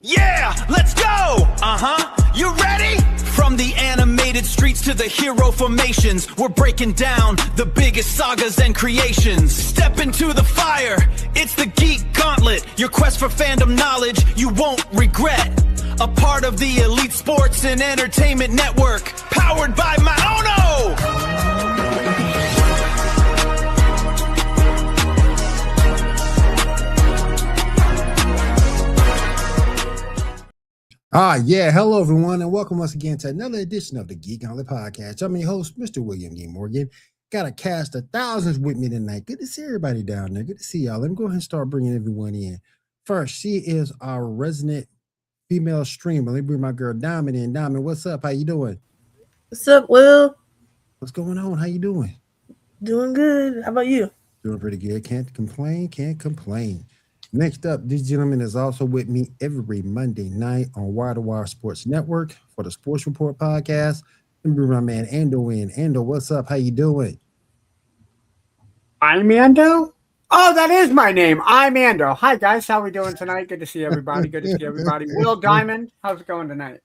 Yeah, let's go! You ready? From the animated streets to the hero formations, we're breaking down the biggest sagas and creations. Step into the fire, it's the Geek Gauntlet, your quest for fandom knowledge you won't regret. A part of the elite sports and entertainment network, powered by Maono! Yeah. Hello, everyone, and welcome once again to another edition of the Geek Gauntlet Podcast. I'm your host, Mr. William D. Morgan. Got a cast of thousands with me tonight. Good to see everybody down there. Good to see y'all. Let me go ahead and start bringing everyone in. First, she is our resident female streamer. Let me bring my girl Diamond in. Diamond, what's up? How you doing? What's up, Will? What's going on? How you doing? Doing good. How about you? Doing pretty good. Can't complain. Next up, this gentleman is also with me every Monday night on Wire to Wire Sports Network for the Sports Report podcast. Let me bring my man Ando in. Ando, what's up? How you doing? I'm Ando? Oh, that is my name. I'm Ando. Hi, guys. How we doing tonight? Good to see everybody. Will Diamond, how's it going tonight?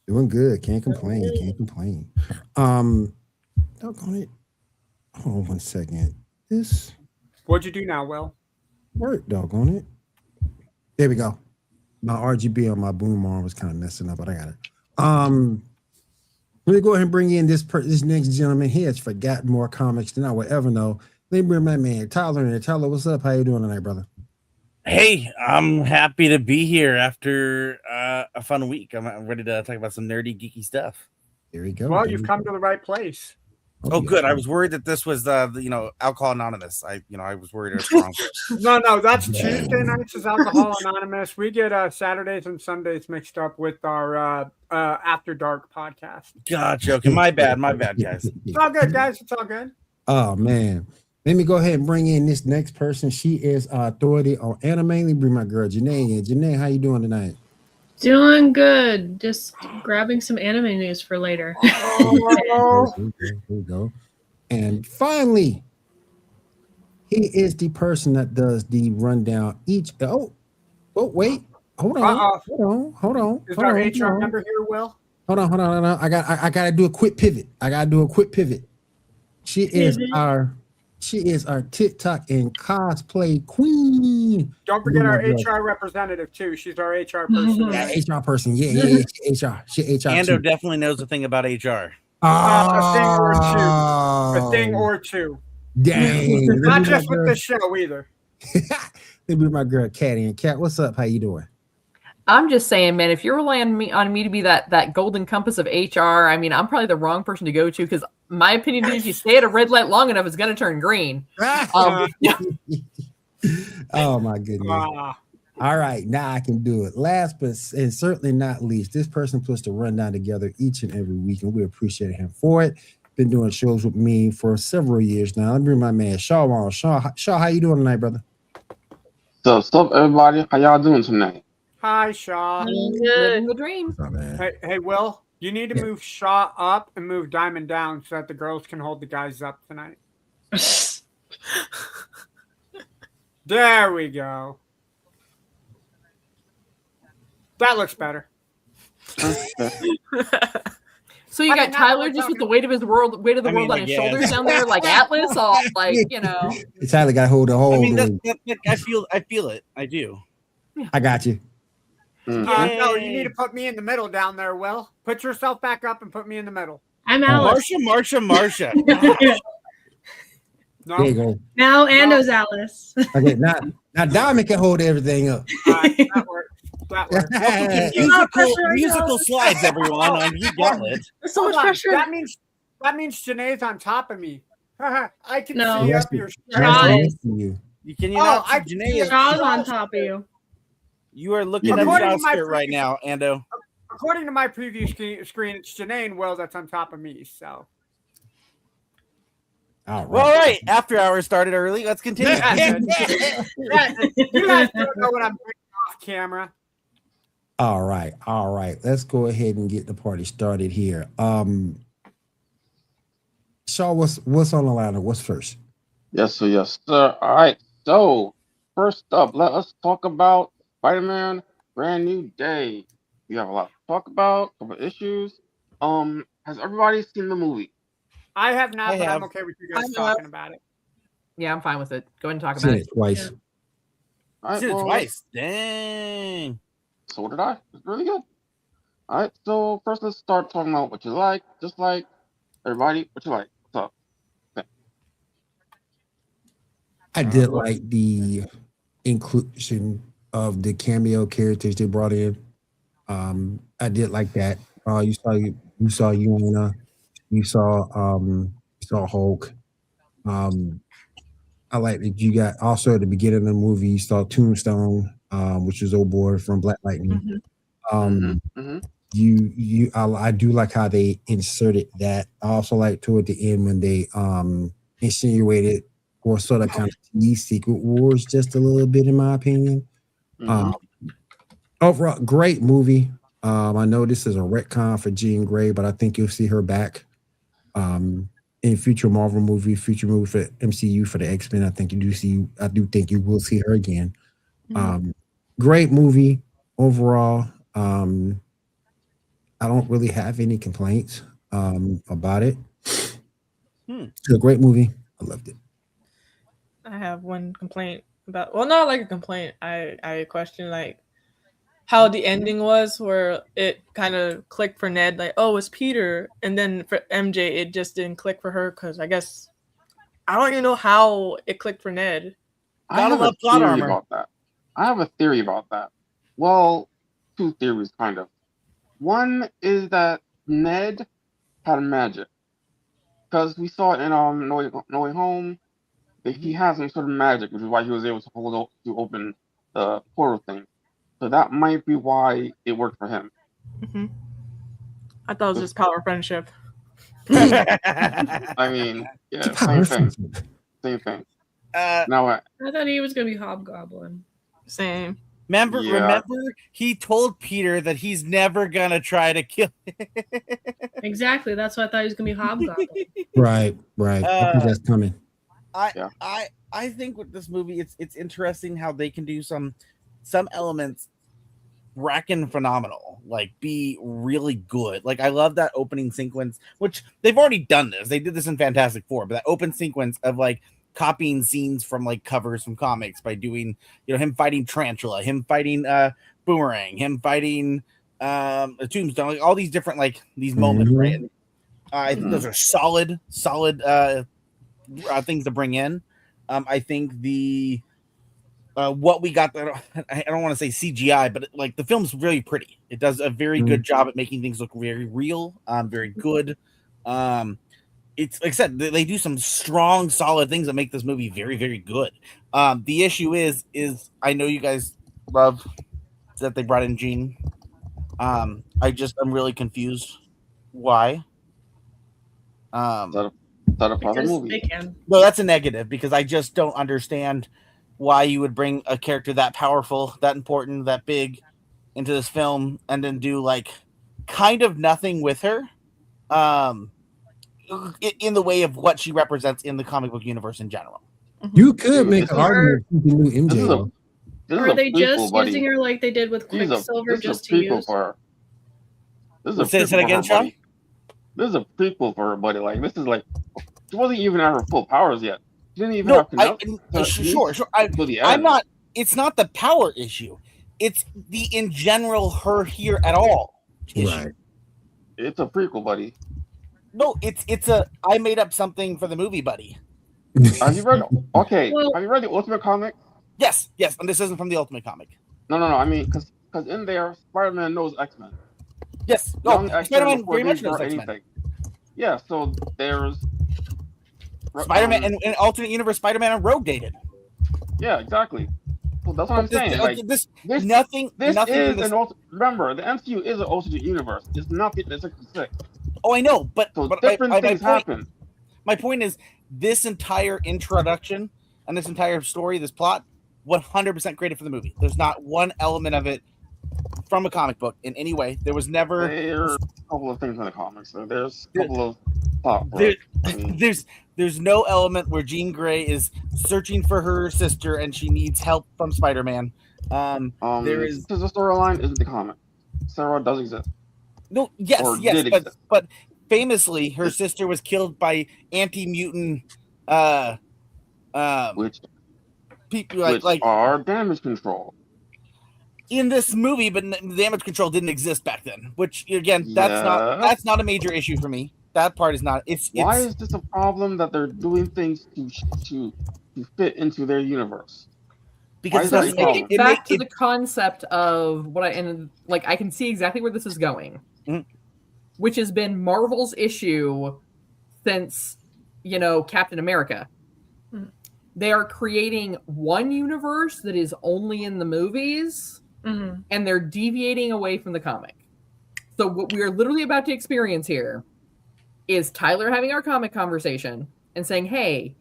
Doing good. Can't complain. Doggone it. Hold on 1 second. What'd you do now, Will? Work, doggone it. There we go. My RGB on my boom arm was kind of messing up, but I got it. Let me go ahead and bring in this next gentleman. He has forgotten more comics than I would ever know. Let me bring my man Tyler in. Tyler, what's up? How you doing tonight, brother? Hey, I'm happy to be here after a fun week. I'm ready to talk about some nerdy, geeky stuff. There we go. Well, you've come to the right place. Oh, good. I was worried that this was Alcohol Anonymous. I was worried it was wrong. No, that's Tuesday nights is Alcohol Anonymous. We get Saturdays and Sundays mixed up with our After Dark podcast. Gotcha. Okay, my bad, guys. It's all good, guys. It's all good. Oh man. Let me go ahead and bring in this next person. She is our authority on anime. Let me bring my girl Janae in. Janae, how you doing tonight? Doing good. Just grabbing some anime news for later. There we go. And finally, he is the person that does the rundown each. Wait. Hold on. Is our HR member here, Will? Hold on. I gotta do a quick pivot. She is our TikTok and cosplay queen. Don't forget our HR representative too. She's our HR person. Yeah, HR person. Yeah, HR. She HR. Ando definitely knows a thing about HR. A thing or two. Dang. Not just with the show either. Let me be my girl Catty. And Cat, what's up? How you doing? I'm just saying, man, if you're relying on me to be that golden compass of HR, I mean, I'm probably the wrong person to go to because my opinion is if you stay at a red light long enough, it's going to turn green. Oh, my goodness. All right, now I can do it. Last but certainly not least, this person puts the rundown together each and every week, and we appreciate him for it. Been doing shows with me for several years now. Let me bring my man Shaw on. Shaw, how you doing tonight, brother? What's up, everybody? How y'all doing tonight? Hi, Shaw. Living the dream. Hey, Will, you need to move Shaw up and move Diamond down so that the girls can hold the guys up tonight. There we go. That looks better. So you got Tyler just with the weight of the world on his shoulders down there, like Atlas, all like Tyler got to hold the whole. I mean, I feel it. I do. I got you. No, you need to put me in the middle down there, Will. Put yourself back up and put me in the middle. I'm Alice. Marsha. No. There you go. Now Ando's Alice. Okay, now Diamond can hold everything up. That works. Musical slides, everyone, on Geek Gauntlet. There's so much pressure. That means Janae's on top of me. I can No. see up your Can you not see Janae? Shaw's on top of you. You are looking at Shaw's skirt right now, Ando. According to my preview screen, it's Janae and Will that's on top of me. So. All right. After hours started early. Let's continue. You guys don't know what I'm doing off camera. All right. Let's go ahead and get the party started here. Shaw, what's on the line? What's first? Yes, sir. All right. So first up, let us talk about Spider-Man brand new day. We have a lot to talk about, a couple of issues. Has everybody seen the movie? I have not, I but have. I'm okay with you guys talking about it. Yeah, I'm fine with it. Go ahead and talk Seen about it it. twice. All right, Seen it well, twice. Dang. so did I. It's really good. All right, so first let's start talking about what you like, dislike. Everybody, what you like? What's up? I did like the inclusion of the cameo characters they brought in. I did like that. You saw Yuna, you saw Hulk. I like that you got also at the beginning of the movie you saw Tombstone, which is old boy from Black Lightning. I do like how they inserted that. I also like toward the end when they insinuated or sort of kind of teased Secret Wars just a little bit, in my opinion. Overall, great movie. I know this is a retcon for Jean Grey, but I think you'll see her back in future Marvel movie, future movie for MCU for the X-Men. I do think you will see her again. Great movie overall. I don't really have any complaints about it. It's a great movie. I loved it. I have one complaint about, well, not like a complaint. I question like how the ending was, where it kind of clicked for Ned, like, oh, it's Peter, and then for MJ, it just didn't click for her because I guess I don't even know how it clicked for Ned. I have a theory about that. I have a theory about that. Well, two theories, kind of. One is that Ned had magic, because we saw it in No Way Home that he has some sort of magic, which is why he was able to open the portal thing. So that might be why it worked for him. I thought it was just power of friendship. I mean, yeah, same thing. Same thing. Now I thought he was gonna be Hobgoblin. Same. Remember, he told Peter that he's never gonna try to kill him. Exactly. That's why I thought he was gonna be Hobgoblin. Right. I think that's coming. I think with this movie, it's interesting how they can do some elements reckon phenomenal, like be really good. Like I love that opening sequence, which they've already done this. They did this in Fantastic Four, but that open sequence of like copying scenes from like covers from comics by doing, him fighting Tarantula, him fighting Boomerang, him fighting Tombstone, like all these different like these moments, right? I think those are solid things to bring in. I think the what we got there, I don't want to say CGI, but like the film's really pretty. It does a very good job at making things look very real, very good. It's like I said, they do some strong, solid things that make this movie very, very good. The issue is I know you guys love that they brought in Jean. I'm really confused. Why? That a part of the movie? They can. No, that's a negative because I just don't understand why you would bring a character that powerful, that important, that big into this film and then do like kind of nothing with her. In the way of what she represents in the comic book universe in general. You could make an argument for the new MJ. Are they just using her like they did with Quicksilver just to use? This is a prequel for her, buddy. This is a prequel for her, buddy. Like this is like she wasn't even at her full powers yet. She didn't even have sure. I'm not. It's not the power issue. It's the in general her here at all issue. Right. It's a prequel, buddy. No, it's a I made up something for the movie, buddy. Have you read? Okay, have you read the Ultimate comic? Yes, and this isn't from the Ultimate comic. No. I mean, because in there, Spider-Man knows X-Men. Yes, Spider-Man very much knows X-Men. Yeah, so there's Spider-Man in alternate universe. Spider-Man and Rogue dated. Yeah, exactly. Well, that's what I'm saying. Like nothing. Remember, the MCU is an alternate universe. It's not the 66. Oh, I know, but different things happen. My point is, this entire introduction and this entire story, this plot, 100% created for the movie. There's not one element of it from a comic book in any way. There was never. There's a couple of things in the comics. So there's a couple of plot. There's no element where Jean Grey is searching for her sister and she needs help from Spider-Man. There is the storyline isn't the comic. Sarah does exist. no, yes, Or yes, did exist. but famously, her sister was killed by anti-mutant Which people which are damage control. in this movie, but damage control didn't exist back then. Which again, that's not a major issue for me. That part is not. Why is this a problem that they're doing things to fit into their universe? because Why it is that doesn't a make problem? Back to the concept of what I can see exactly where this is going, which has been Marvel's issue since Captain America. They are creating one universe that is only in the movies, and they're deviating away from the comic. So what we are literally about to experience here is Tyler having our comic conversation and saying, hey,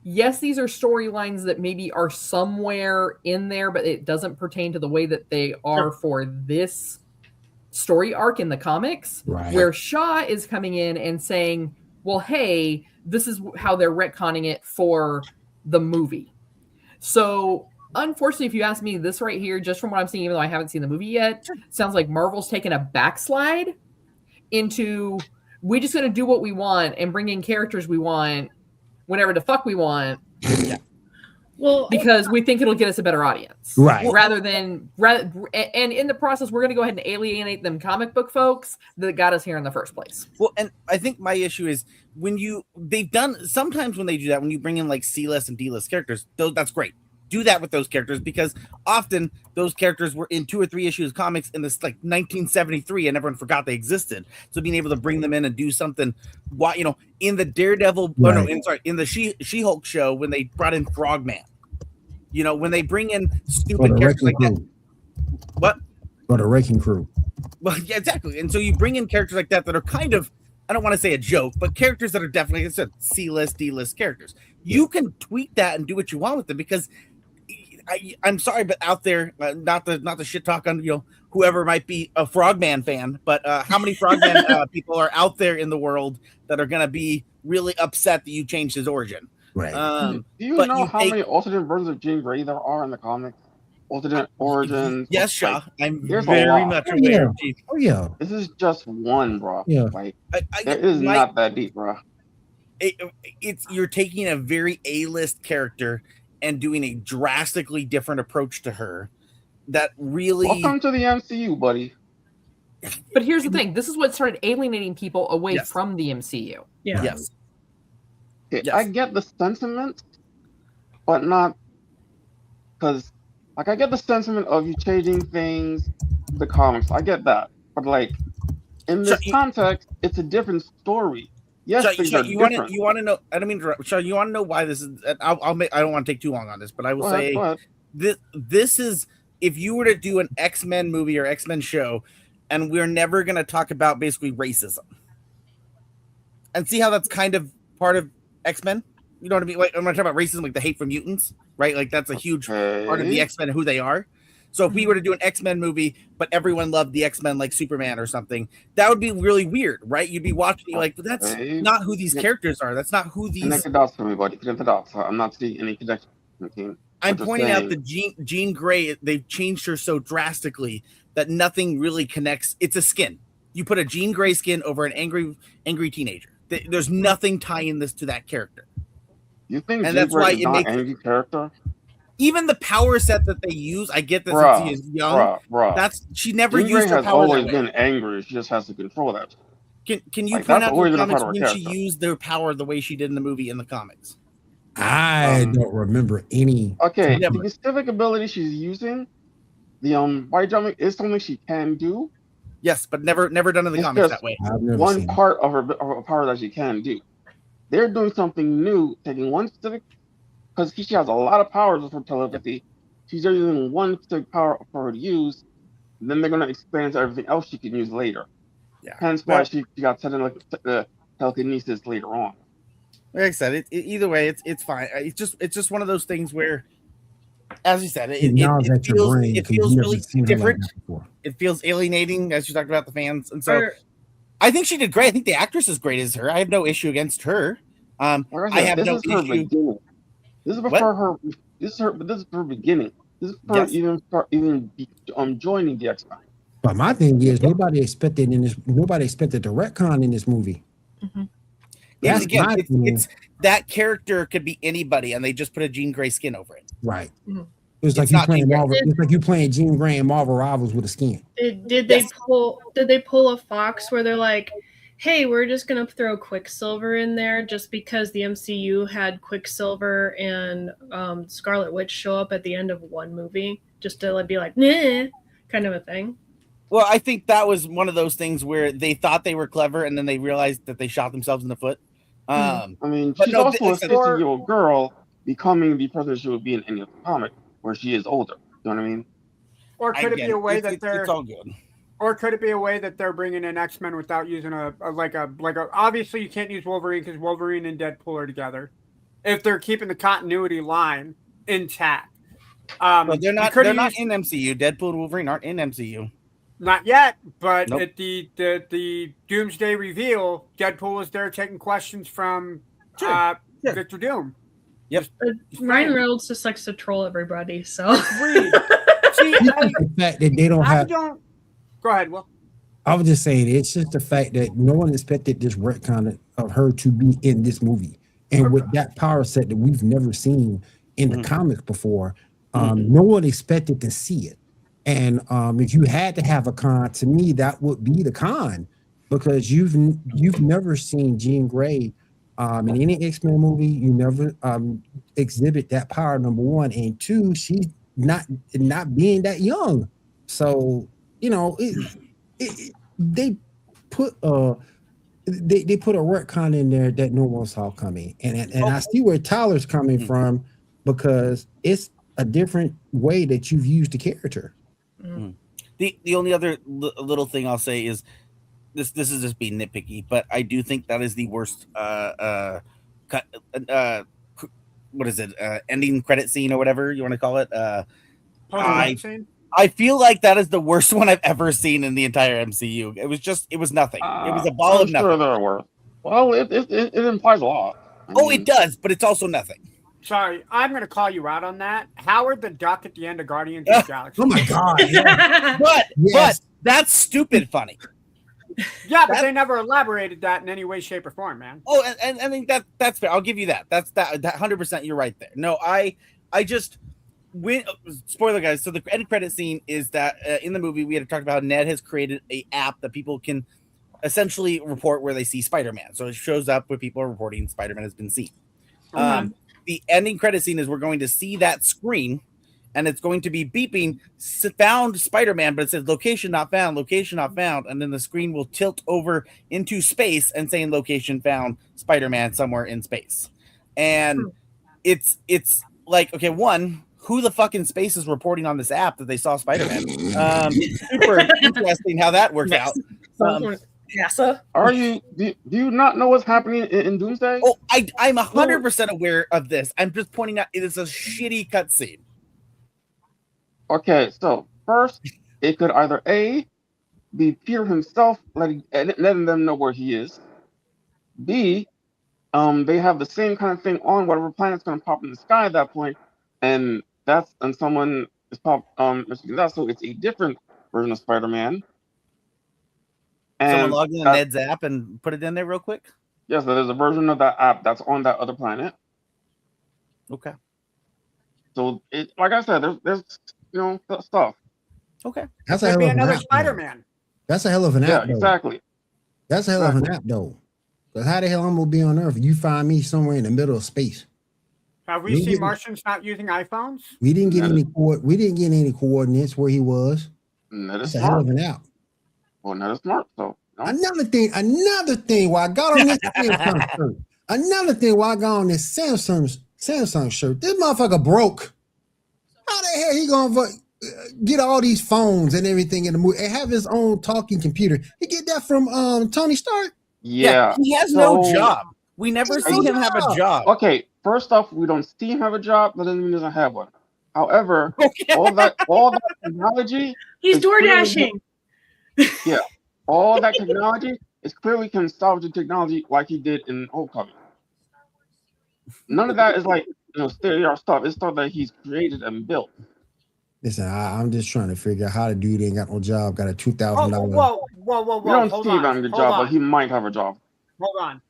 yes, these are storylines that maybe are somewhere in there, but it doesn't pertain to the way that they are for this story arc in the comics, Right. where Shaw is coming in and saying, well, hey, this is how they're retconning it for the movie. So unfortunately, if you ask me, this right here, just from what I'm seeing, even though I haven't seen the movie yet, sounds like Marvel's taken a backslide into, we just going to do what we want and bring in characters we want whenever the fuck we want. Well, Because we think it'll get us a better audience. Right. And in the process, we're going to go ahead and alienate them comic book folks that got us here in the first place. Well, and I think my issue is sometimes when they do that, when you bring in like C-list and D-list characters, that's great. Do that with those characters, because often those characters were in 2 or 3 issues of comics in this like 1973 and everyone forgot they existed. So being able to bring them in and do something, in the Daredevil, in the She-Hulk show, when they brought in Frogman, when they bring in stupid characters like that. What? Or the Wrecking Crew. Well, yeah, exactly. And so you bring in characters like that are kind of, I don't want to say a joke, but characters that are definitely, like I said, C-list, D-list characters. You can tweak that and do what you want with them, because I'm sorry, but out there, not the shit talk on whoever might be a Frogman fan, but how many Frogman people are out there in the world that are going to be really upset that you changed his origin? Right. Do you know how many alternate versions of Jean Grey there are in the comics? Alternate origins. Yes, Shaw. I'm there's very much aware of Jean. Oh yeah. This is just one, bro. Yeah. Like it is not that deep, bro. You're taking a very A-list character and doing a drastically different approach to her that really... Welcome to the MCU, buddy. But here's the thing. This is what started alienating people away from the MCU. yeah. Yes. Okay, I get the sentiment, but not... Because, I get the sentiment of you changing things, the comics. I get that. But, in this context, it's a different story. Yes, you want to know? I don't mean to interrupt. Shaw, you want to know why this is? I don't want to take too long on this, but I will say this is, if you were to do an X-Men movie or X-Men show, and we're never going to talk about basically racism, and see how that's kind of part of X-Men. You know what I mean? Like, I'm not talking about racism, like the hate for mutants, right? Like that's a huge part of the X-Men and who they are. So if we were to do an X-Men movie, but everyone loved the X-Men like Superman or something, that would be really weird, right? You'd be watching but that's not who these characters are. That's not who these... Connect the dots for me, buddy. Connect the dots. I'm not seeing any connection. I'm pointing out that Jean Grey, they've changed her so drastically that nothing really connects. It's a skin. You put a Jean Grey skin over an angry teenager. There's nothing tying this to that character. You think Jean Grey is not an angry character? Even the power set that they use, I get that since he is young. She never used her power. Jean Grey has always been angry. She just has to control that. Can you point out in the comics when she used their power the way she did in the movie in the comics? I don't remember any. Okay, the specific ability she's using, the white jumping, is something she can do. Yes, but never done in the comics that way. One part of her power that she can do. They're doing something new, taking one specific, because she has a lot of powers with her telepathy. She's just using one specific power for her to use. Then they're going to expand to everything else she can use later. Yeah. Hence why she got sent in the telekinesis later on. Like I said, either way, it's fine. It's just one of those things where, as you said, it feels really different. It feels alienating, as you talked about the fans, and so I think she did great. I think the actress is great as her. I have no issue against her. I have no issue. This is before her. This is her beginning. This part even joining the X-Men. But my thing is, nobody expected the retcon in this movie. Mm-hmm. That's Again, my it's that character could be anybody, and they just put a Jean Grey skin over it. Right. Mm-hmm. It's like you playing Marvel. It's like you playing Jean Grey and Marvel Rivals with a skin. Did they pull a Fox where they're like, hey, we're just gonna throw Quicksilver in there just because the MCU had Quicksilver and Scarlet Witch show up at the end of one movie, just to be like, nah, kind of a thing. Well, I think that was one of those things where they thought they were clever and then they realized that they shot themselves in the foot. I mean, she's also a 60-year-old girl becoming the person she would be in any other comic, where she is older. You know what I mean? Or could it be a way that they're? It's all good. Or could it be a way that they're bringing in X-Men without using a obviously you can't use Wolverine because Wolverine and Deadpool are together. If they're keeping the continuity line intact, but they're not in MCU. Deadpool and Wolverine aren't in MCU. Not yet, but Nope. at the Doomsday reveal, Deadpool was there taking questions from Victor Doom. Yep. Ryan Reynolds just likes to troll everybody, so. Agreed. See, The fact that they don't have. Go ahead, Will. I was just saying, it's just the fact that no one expected this retcon of her to be in this movie, and with that power set that we've never seen in the comics before, no one expected to see it. And if you had to have a con, to me, that would be the con, because you've never seen Jean Grey in any X-Men movie. You never exhibit that power, number one, and two, she's not being that young. So they put a retcon in there that no one saw coming, and I see where Tyler's coming from, because it's a different way that you've used the character. The only other little thing I'll say is this is just being nitpicky, but I do think that is the worst what is it, ending credit scene or whatever you want to call it. I feel like that is the worst one I've ever seen in the entire MCU. It was nothing. It was a ball of nothing. Sure, there were. Well, it implies a lot. It does, but it's also nothing. Sorry, I'm going to call you out on that. Howard the Duck at the end of Guardians of the Galaxy. Oh my God! Yeah. But that's stupid funny. Yeah, but they never elaborated that in any way, shape, or form, man. Oh, and I think that's fair. I'll give you that. That 100%. You're right there. No, I just spoiler, guys. So the end credit scene is that in the movie we had talked about how Ned has created a app that people can essentially report where they see Spider-Man. So it shows up where people are reporting Spider-Man has been seen. The ending credit scene is we're going to see that screen, and it's going to be beeping found Spider-Man, but it says location not found, and then the screen will tilt over into space and saying location found, Spider-Man somewhere in space. And it's like, okay, one, who the fuck in space is reporting on this app that they saw Spider-Man? Super interesting how that worked out. NASA? Do you not know what's happening in Doomsday? Oh, I'm 100% aware of this. I'm just pointing out it is a shitty cutscene. Okay, so first, it could either A, be Peter himself letting them know where he is. B, they have the same kind of thing on whatever planet's going to pop in the sky at that point, and someone is so it's a different version of Spider-Man. Someone logged in Ned's app and put it in there real quick? Yes, there's a version of that app that's on that other planet. Okay. So, like I said, there's stuff. Okay. That's a hell of an another app, Spider-Man. That's a hell of an app. Yeah, exactly. That's a hell of an app, though. Because how the hell I'm gonna be on Earth if you find me somewhere in the middle of space? Have we seen Martians not using iPhones? We didn't get any coordinates where he was. That's a hell of an app. Well, not smart. So another thing. While I got on this Samsung shirt, Samsung shirt, this motherfucker broke. How the hell he gonna get all these phones and everything in the movie and have his own talking computer? He get that from Tony Stark? Yeah, he has no job. We never see him have a job. Okay, first off, we don't see him have a job, but then he doesn't have one. However, all that technology, he's door dashing. Yeah, all that technology is clearly can salvage the technology like he did in Homecoming. None of that is like state-of-the-art stuff. It's stuff that he's created and built. Listen, I'm just trying to figure out how the dude ain't got no job, got a $2,000. Whoa. We don't Hold see him on. having a Hold job, on. but he might have a job. Hold on.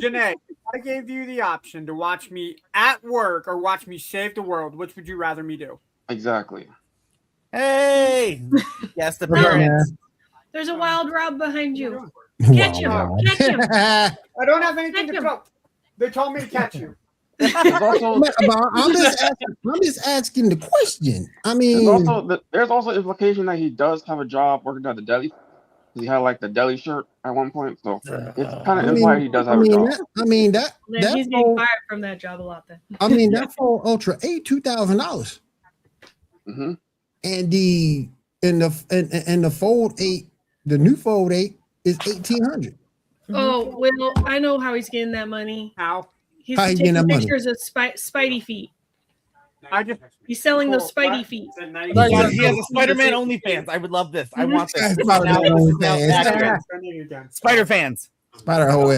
Janae, if I gave you the option to watch me at work or watch me save the world, which would you rather me do? Exactly. Hey, yes, the Come on, parents. There's a wild Rob behind you. man. Catch him. Wow. Catch him. I don't have anything Catch to him. throw. They told me to catch you. There's also I'm just asking the question. I mean, there's also implication that he does have a job working at the deli. He had like the deli shirt at one point, so it's kind of implied he does have a job. Then he's getting fired from that job a lot then. I mean, that Ford Ultra 8, $2,000. Mm-hmm. And the Fold 8, the new Fold 8 is $1,800. Oh, well, I know how he's getting that money. How? He's How he getting taking that money? pictures of Spidey feet. He's selling those Spidey feet. God, he has a Spider-Man OnlyFans. I would love this. I want this. Spider fans. Spider OL.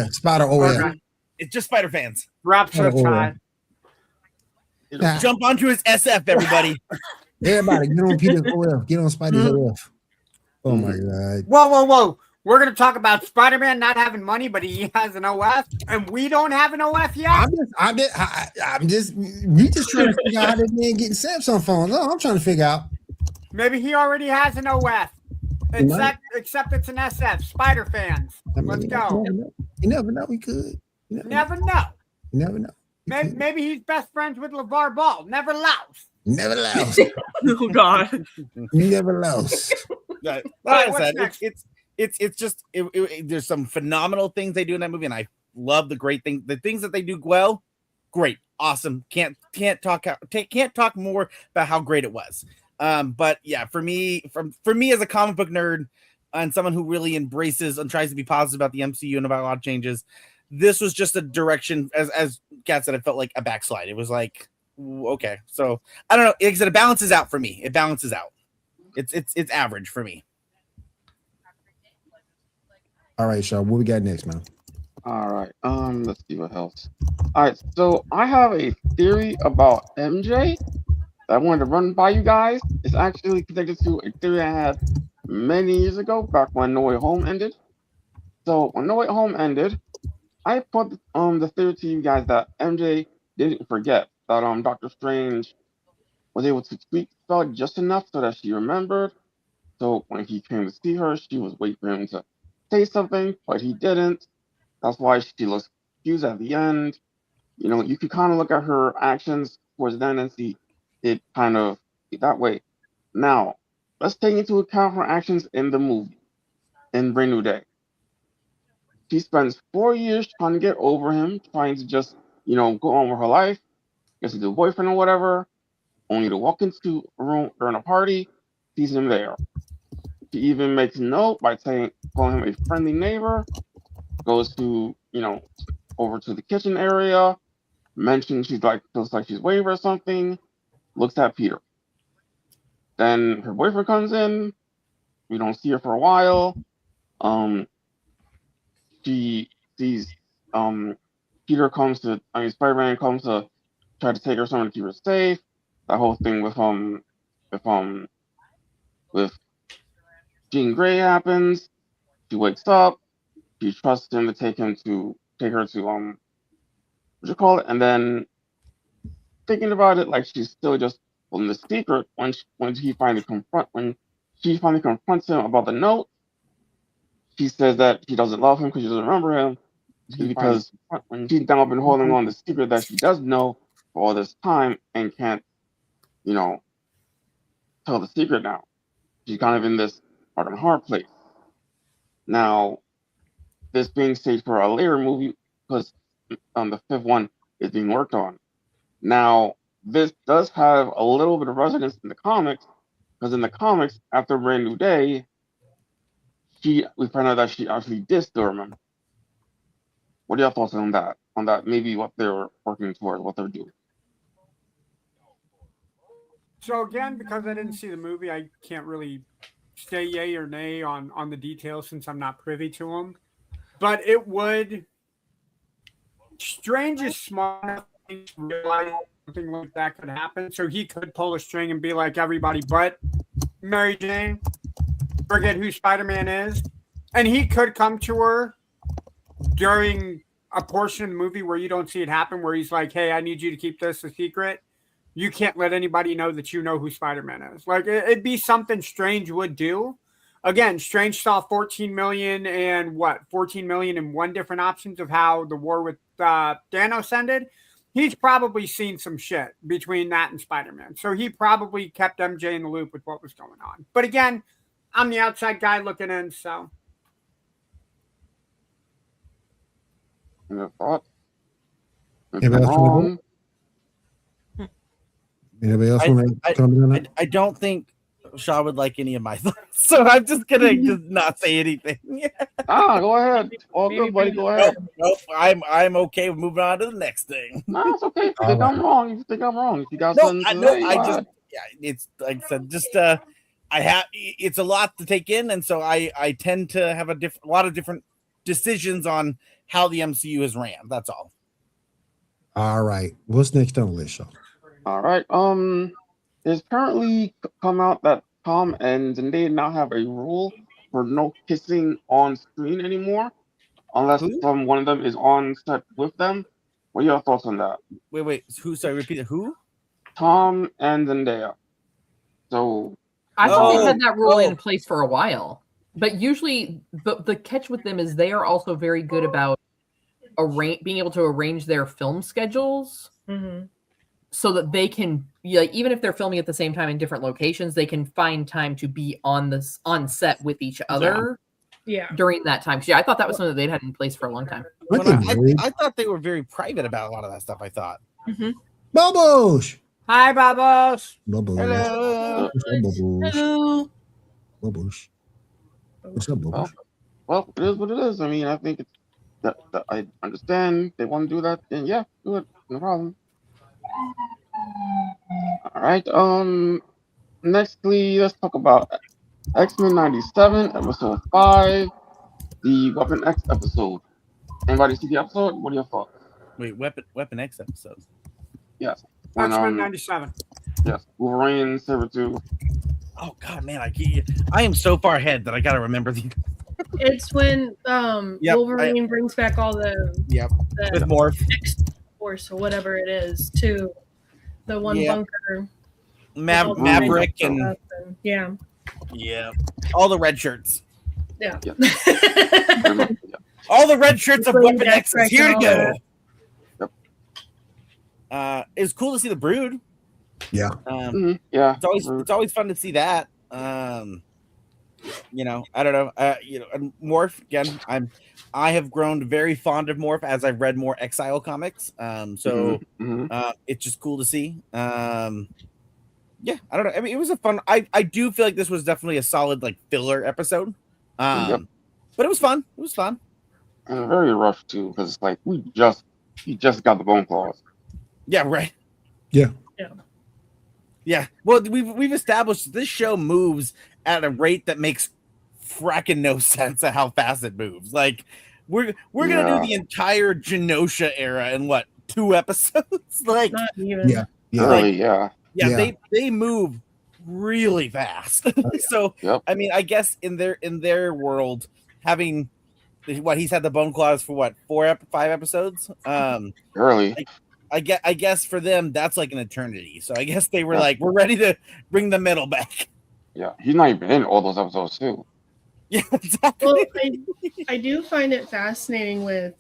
It's just Spider fans. Rob Swift. Jump onto his SF, everybody. Everybody, get on Peter's OL. Get on Spidey's OF. Oh my God. Whoa. We're going to talk about Spider-Man not having money, but he has an OF, and we don't have an OF yet? We just trying to figure out how this man getting Samsung phones. Oh, I'm trying to figure out. Maybe he already has an OF. Except it's an SF. Spider fans. Let's go. You never know. We could. You never know. You never know. Maybe he's best friends with LeVar Ball. Never lost. Never lost. Oh God. Never lost. Like I said, it's just there's some phenomenal things they do in that movie, and I love the things that they do well. Great, awesome. Can't talk more about how great it was. But yeah, for me as a comic book nerd and someone who really embraces and tries to be positive about the MCU and about a lot of changes, this was just a direction, as Kat said, it felt like a backslide. It was like, okay, so I don't know. Like I said, it balances out for me. It balances out. It's average for me. All right, Shaw, what we got next, man? All right. Let's see what else. All right, so I have a theory about MJ that I wanted to run by you guys. It's actually connected to a theory I had many years ago, back when No Way Home ended. So when No Way Home ended, I put the theory to you guys that MJ didn't forget that Doctor Strange was able to tweak spell just enough so that she remembered. So when he came to see her, she was waiting for him to say something, but he didn't. That's why she looks confused at the end. You know, you could kind of look at her actions towards the end and see it kind of that way. Now, let's take into account her actions in the movie, in Brand New Day. She spends 4 years trying to get over him, trying to just, go on with her life, gets a new boyfriend or whatever, only to walk into a room during a party, sees him there. She even makes a note by calling him a friendly neighbor, goes to, over to the kitchen area, mentions feels like she's waiting for something, looks at Peter. Then her boyfriend comes in, we don't see her for a while. She sees Spider-Man comes to try to take her somewhere to keep her safe. That whole thing with Jean Grey happens. She wakes up. She trusts him to take her to and then thinking about it, like she's still just holding the secret when she finally confronts him about the note. She says that she doesn't love him because she doesn't remember him, because she's now been holding on the secret that she does know for all this time and can't, tell the secret now. She's kind of in this heart and heart place. Now, this being staged for a later movie because the fifth one is being worked on. Now, this does have a little bit of resonance in the comics, because in the comics, after Brand New Day, we find out that she actually did still remember. What are your thoughts on that? On that, maybe what they're working towards, what they're doing. So again, because I didn't see the movie, I can't really say yay or nay on the details since I'm not privy to them. But it would. Strange is smart enough to realize something like that could happen. So he could pull a string and be like everybody but Mary Jane. Forget who Spider-Man is. And he could come to her during a portion of the movie where you don't see it happen, where he's like, hey, I need you to keep this a secret. You can't let anybody know that you know who Spider-Man is. Like, it'd be something Strange would do. Again, Strange saw 14 million and 14 million in one different options of how the war with Thanos ended. He's probably seen some shit between that and Spider-Man. So he probably kept MJ in the loop with what was going on. But again, I'm the outside guy looking in, so. Your thoughts? Anybody else want to Anybody else want to comment on that? I don't think Shaw would like any of my thoughts, so I'm just gonna just not say anything. Go ahead. All good, buddy. Go ahead. Nope. I'm okay with moving on to the next thing. No, it's okay. If you think I'm wrong, if you think I'm wrong, if you got something to say, it's like I said, just it's a lot to take in, and so I tend to have a lot of different decisions on how the MCU is ran. That's all. All right. What's next on the list, Shaw? All right. It's currently come out that Tom and Zendaya now have a rule for no kissing on screen anymore, unless one of them is on set with them. What are your thoughts on that? Wait. Who? Sorry, repeat it. Who? Tom and Zendaya. So I thought they had that rule in place for a while, but usually the catch with them is they are also very good about being able to arrange their film schedules. Mm-hmm. So that they can, even if they're filming at the same time in different locations, they can find time to be on set with each other. Yeah. During that time. So, I thought that was something that they'd had in place for a long time. I thought they were very private about a lot of that stuff. I thought. Mm-hmm. Bubbles. Hi, Bubbles. Bubbles. Hello. What's up, Bubbles? Hello. Bubbles. What's up, Bubbles? Well, it is what it is. I mean, I think it's that I understand they want to do that, and yeah, do it. No problem. All right. Nextly, let's talk about X-Men 97, episode 5, the Weapon X episode. Anybody see the episode? What are your thoughts? Wait, Weapon X episode? Yes. X-Men 97. Yes. Wolverine, Sabretooth. Oh God, man, I am so far ahead that I gotta remember the. It's when Wolverine brings back all the with Morph. X-Force or whatever it is to the one bunker. Maverick and yeah, all the red shirts. Yeah. All the red shirts of Weapon X is here to go. Yep. It was cool to see the Brood. Yeah. Yeah. It's always fun to see that. I don't know. And Morph again. I have grown very fond of Morph as I've read more Exile comics. It's just cool to see. I don't know. I mean, it was a fun. I do feel like this was definitely a solid filler episode. But it was fun. It was fun. And very rough too, because it's like we just got the bone claws. Yeah. Right. Yeah. Yeah. Well, we've established this show moves at a rate that makes fracking no sense at how fast it moves. Like we're gonna do the entire Genosha era in 2 episodes? Like not even. They move really fast. So I mean, I guess in their world, having he's had the bone claws for 5 episodes. Early. I guess for them that's like an eternity. So I guess they were like, we're ready to bring the metal back. Yeah, he's not even in all those episodes too. Yeah, exactly. Well, I do find it fascinating with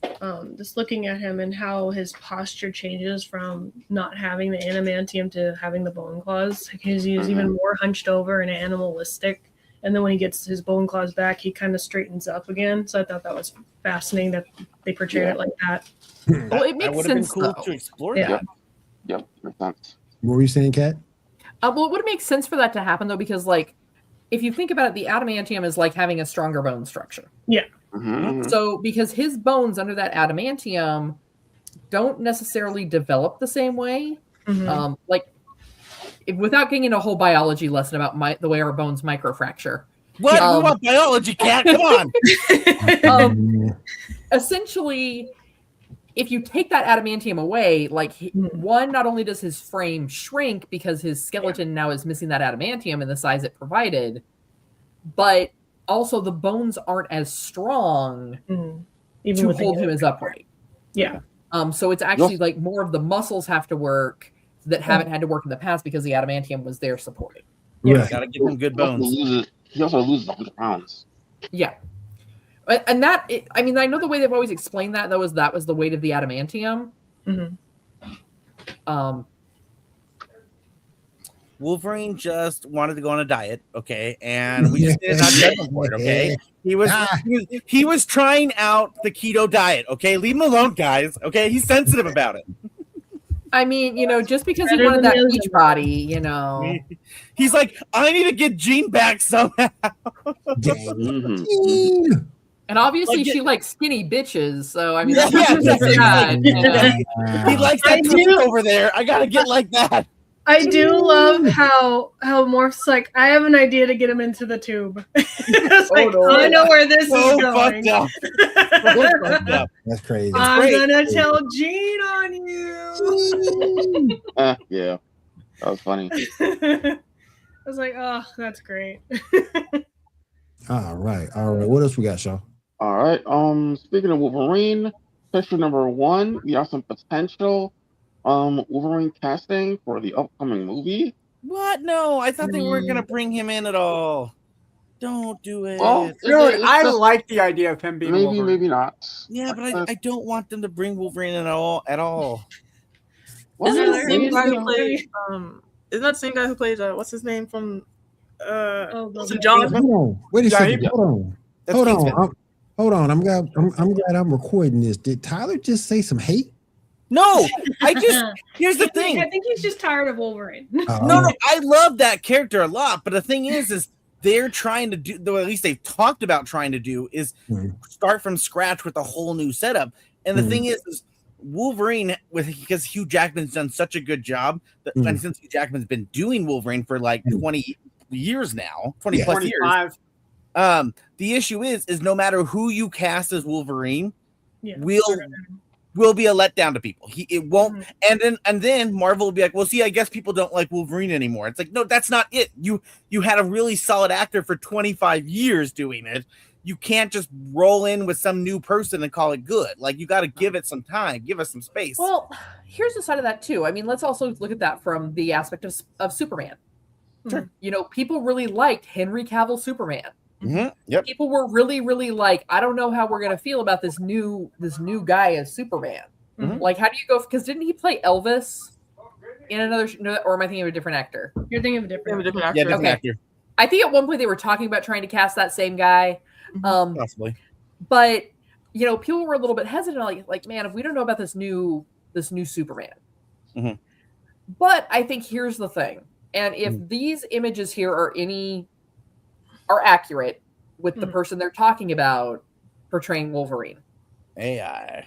just looking at him and how his posture changes from not having the adamantium to having the bone claws. Because he's even more hunched over and animalistic. And then when he gets his bone claws back, he kind of straightens up again. So I thought that was fascinating that they portrayed it like that. Well, it makes sense cool to explore that. Yep, makes sense. What were you saying, Kat? Well, it would make sense for that to happen though, because if you think about it, the adamantium is like having a stronger bone structure. Yeah. Mm-hmm. So because his bones under that adamantium don't necessarily develop the same way, without getting into a whole biology lesson about the way our bones microfracture. What? We want biology, Cat? Come on. Essentially, if you take that adamantium away, like one, not only does his frame shrink because his skeleton now is missing that adamantium in the size it provided, but also the bones aren't as strong to hold him as upright. Yeah. So it's actually like more of the muscles have to work that haven't had to work in the past because the adamantium was there supporting. Yeah, gotta give him good bones. He also loses 100 pounds. Yeah. And that, I mean, I know the way they've always explained that, though, is that was the weight of the adamantium. Wolverine just wanted to go on a diet, okay, and we just did not judge him for it, okay. He was trying out the keto diet, okay. Leave him alone, guys. Okay, he's sensitive about it. I mean, you know, just because he wanted that beach body, you know, he's like, I need to get Jean back somehow. And obviously, she likes skinny bitches. So I mean, he likes that twink over there. I gotta get like that. I do love how Morph's like, I have an idea to get him into the tube. It's like, I know where this is going. Fucked up. That's crazy. I'm gonna tell Jean on you. Yeah, that was funny. I was like, oh, that's great. All right. What else we got, Shaw? All right. Speaking of Wolverine, picture number 1, we have some potential Wolverine casting for the upcoming movie. What? No, I thought they weren't gonna bring him in at all. Don't do it. Well, I like the idea of him being Wolverine. Maybe not. Yeah, but I don't want them to bring Wolverine in at all. Well, Isn't that the same guy who plays? Isn't that the same guy who plays? What's his name from? John. Hold on. Wait a second. Hold on. I'm glad I'm recording this. Did Tyler just say some hate? No, here's the thing. I think he's just tired of Wolverine. No, I love that character a lot, but the thing is they're trying to do, though at least they've talked about trying to do, is start from scratch with a whole new setup. And the thing is Wolverine, because Hugh Jackman's done such a good job, and since Hugh Jackman's been doing Wolverine for like 20 years now, 20 plus 25. years. The issue is no matter who you cast as Wolverine, will be a letdown to people. It won't, and then Marvel will be like, well, see, I guess people don't like Wolverine anymore. It's like, no, that's not it. You had a really solid actor for 25 years doing it. You can't just roll in with some new person and call it good. Like, you got to give it some time, give us some space. Well, here's the side of that too. I mean, let's also look at that from the aspect of Superman. Sure. You know, people really liked Henry Cavill Superman. Yep. People were really, really like, I don't know how we're gonna feel about this new guy as Superman. Like, how do you go? Because didn't he play Elvis in another? Or am I thinking of a different actor? You're thinking of a different actor. Yeah, different actor. I think at one point they were talking about trying to cast that same guy. Possibly. But you know, people were a little bit hesitant, like, man, if we don't know about this new Superman. But I think here's the thing, and if these images here are accurate with the person they're talking about portraying Wolverine. AI.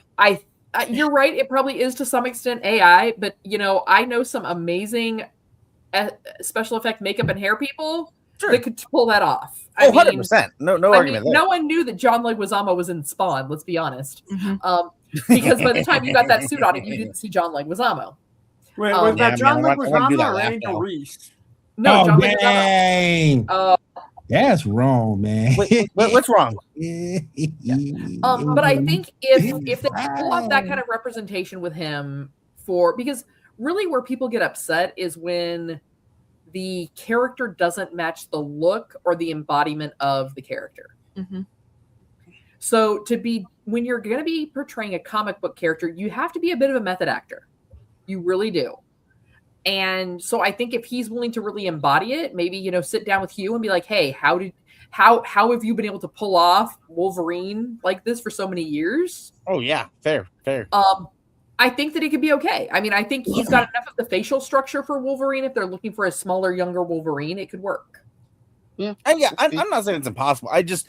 You're right. It probably is to some extent AI, but you know, I know some amazing special effect makeup and hair people that could pull that off. 100%. No argument there. No one knew that John Leguizamo was in Spawn. Let's be honest. Because by the time you got that suit on, you didn't see John Leguizamo. Wait, was that John Leguizamo or laugh Angel now. Reese? No, John dang. Leguizamo. That's wrong, man. What's wrong? But I think if they pull off that kind of representation with him because really where people get upset is when the character doesn't match the look or the embodiment of the character. So when you're going to be portraying a comic book character, you have to be a bit of a method actor. You really do. And so I think if he's willing to really embody it, maybe, you know, sit down with Hugh and be like, hey, how have you been able to pull off Wolverine like this for so many years? Oh yeah. Fair. I think that it could be okay. I mean, I think he's got enough of the facial structure for Wolverine. If they're looking for a smaller, younger Wolverine, it could work. Yeah. And yeah, I'm not saying it's impossible. I just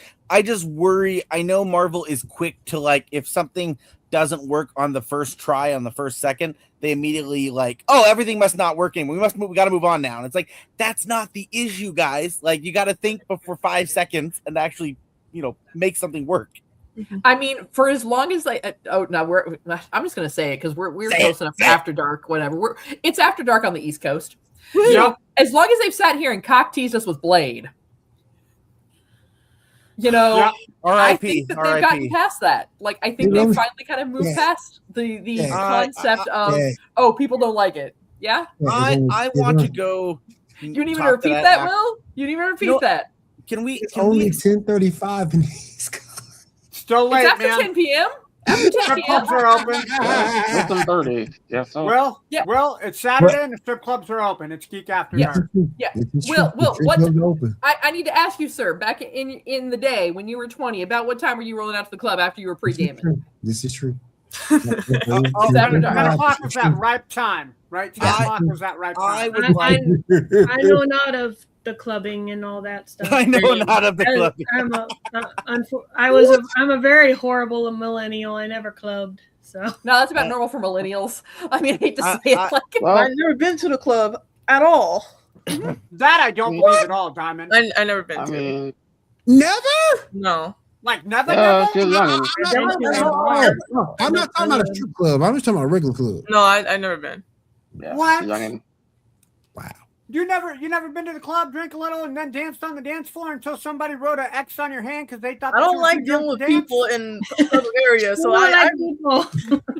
worry. I know Marvel is quick to, like, if something doesn't work on the first try, on the first second, they immediately like, oh, everything must not work anymore. We got to move on now. And it's like, that's not the issue, guys. Like, you got to think for 5 seconds and actually, you know, make something work. I mean, for as long as I'm just gonna say it because we're close enough to After Dark, whatever. It's After Dark on the East Coast. Yep. As long as they've sat here and cock teased us with Blade, I R.I.P. think that they've gotten past that. Like, I think they've finally kind of moved past the concept of people don't like it. Yeah, I want to go. You didn't even repeat that, Will. You didn't even repeat that. Can we? It's only 10:35 in the East Coast. Still late, it's after man. 10 p.m. After 10 Strip p.m. clubs are open. It's 10:30. Yeah. So. Well, it's Saturday and the strip clubs are open. It's Geek After Dark. Yeah. Will, I need to ask you, sir, back in the day when you were 20, about what time were you rolling out to the club after you were pre-gaming? This is true. 10 o'clock was that ripe time, right? 10 o'clock was that ripe time. I know not of the clubbing and all that stuff. I know not of the clubbing. I'm a very horrible millennial. I never clubbed. So no, that's about normal for millennials. I mean, I hate to say it. I've never been to the club at all. That I don't believe at all, Diamond. I never been to it. Never? No. Like never? I'm not talking about a strip club. I'm just talking about a regular club. No, I never been. Yeah, what? Wow. You never been to the club, drink a little, and then danced on the dance floor until somebody wrote an X on your hand because they thought I don't like dealing with people in other areas. So people.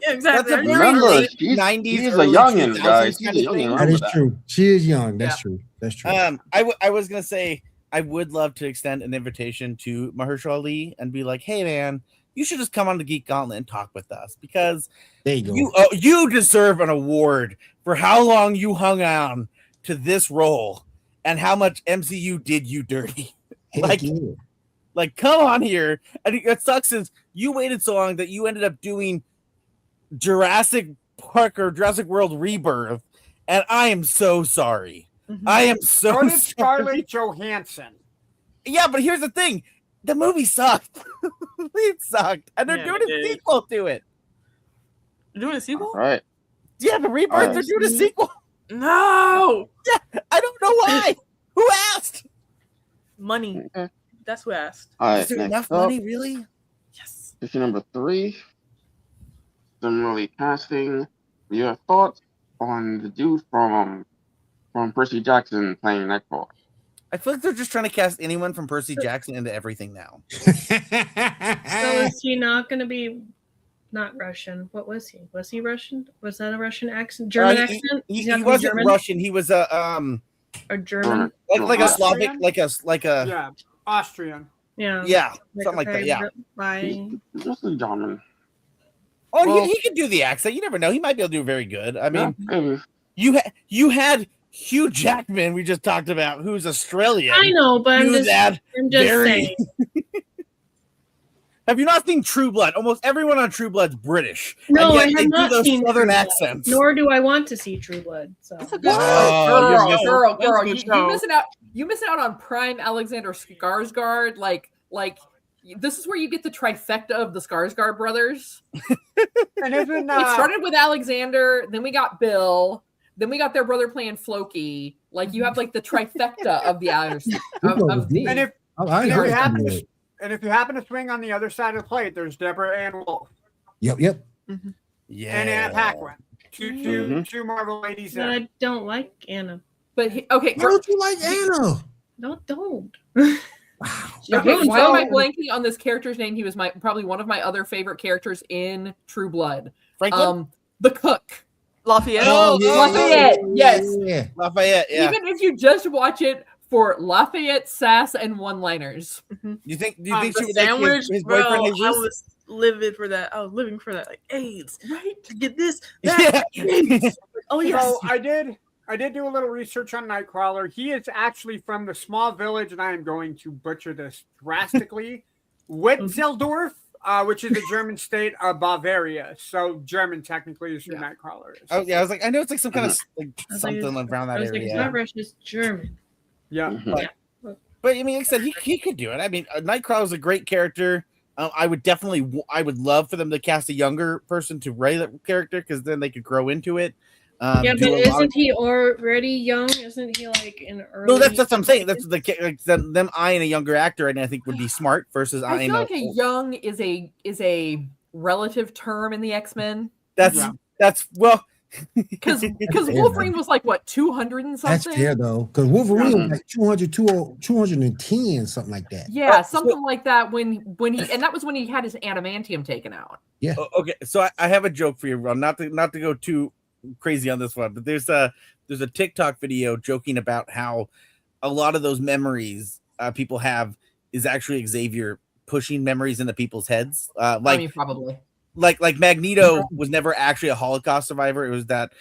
Yeah, exactly. Remember, she's 90s, a early youngin', 2000s guys. kind She's a of thing. youngin'. That is true. She is young. That's true. That's true. I was gonna say I would love to extend an invitation to Mahershala Ali and be like, hey man, you should just come on the Geek Gauntlet and talk with us because there you go. You deserve an award for how long you hung on to this role and how much MCU did you dirty. Like come on here. And it sucks is you waited so long that you ended up doing Jurassic Park or Jurassic World Rebirth, and I am so sorry. I am so sorry. Scarlett Johansson. Yeah, but here's the thing. The movie sucked. It sucked. And they're doing a sequel to it. They're doing a sequel? All right. Yeah, the Rebirth, they're doing a sequel. No! Yeah, I don't know why. Who asked? Money. That's who asked. All right, Is there enough money, really? Yes. Issue number 3. Similarly casting. Your thoughts on the dude from Percy Jackson playing Nightcrawler? I feel like they're just trying to cast anyone from Percy Jackson into everything now. So is he not going to be not Russian? What was he? Was he Russian? Was that a Russian accent? German accent? He wasn't German? Russian. He was a German, like a Slavic, like a Austrian. Yeah, something like that. Yeah, just a German. Oh, well, he could do the accent. You never know. He might be able to do very good. I mean, you had Hugh Jackman, we just talked about, who's Australian. I know, but I'm just saying. Have you not seen True Blood? Almost everyone on True Blood's British. No, I have not those seen Southern True accents. Blood, nor do I want to see True Blood. So. Girl, you missing out on prime Alexander Skarsgård. Like this is where you get the trifecta of the Skarsgård brothers. And even it started with Alexander, then we got Bill. Then we got their brother playing Floki. Like you have like the trifecta of the others. And if you happen to swing on the other side of the plate, there's Deborah Ann Wolf. Yep. Mm-hmm. Yeah. And Anna Paquin. Two Marvel ladies. But I don't like Anna. But okay, why don't you like Anna? Don't. Wow. Okay, why am I blanking on this character's name? He was probably one of my other favorite characters in True Blood. Franklin? The cook. Lafayette. Lafayette. Yes. Yeah. Lafayette. Yeah. Even if you just watch it for Lafayette sass and one-liners. Do you think she would sandwich, like his boyfriend? I was living for that. Like AIDS, right? To get this. That. Yeah. Oh yes. So I did do a little research on Nightcrawler. He is actually from the small village, and I am going to butcher this drastically. Witzeldorf, which is the German state of Bavaria. So German technically is who Nightcrawler is. Oh yeah, I was like, I know it's like some kind of something around that area. It's not Russian, it's German. Yeah. But I mean, like I said, he could do it. I mean, Nightcrawler is a great character. I would love for them to cast a younger person to write that character because then they could grow into it. Yeah, do but a lot isn't he already young? Isn't he like in early? No, that's what I'm saying. That's them eyeing a younger actor, and I think would be smart versus I eyeing feel like a young is a relative term in the X-Men. That's well, because Wolverine was like what 200 and That's something. fair though, because Wolverine was like 210, something like that. Yeah, something like that. When he and that was when he had his adamantium taken out. Yeah. Okay, so I have a joke for you, Ron. Not to go too crazy on this one, but there's a TikTok video joking about how a lot of those memories people have is actually Xavier pushing memories into people's heads. Probably. Like Magneto was never actually a Holocaust survivor. It was that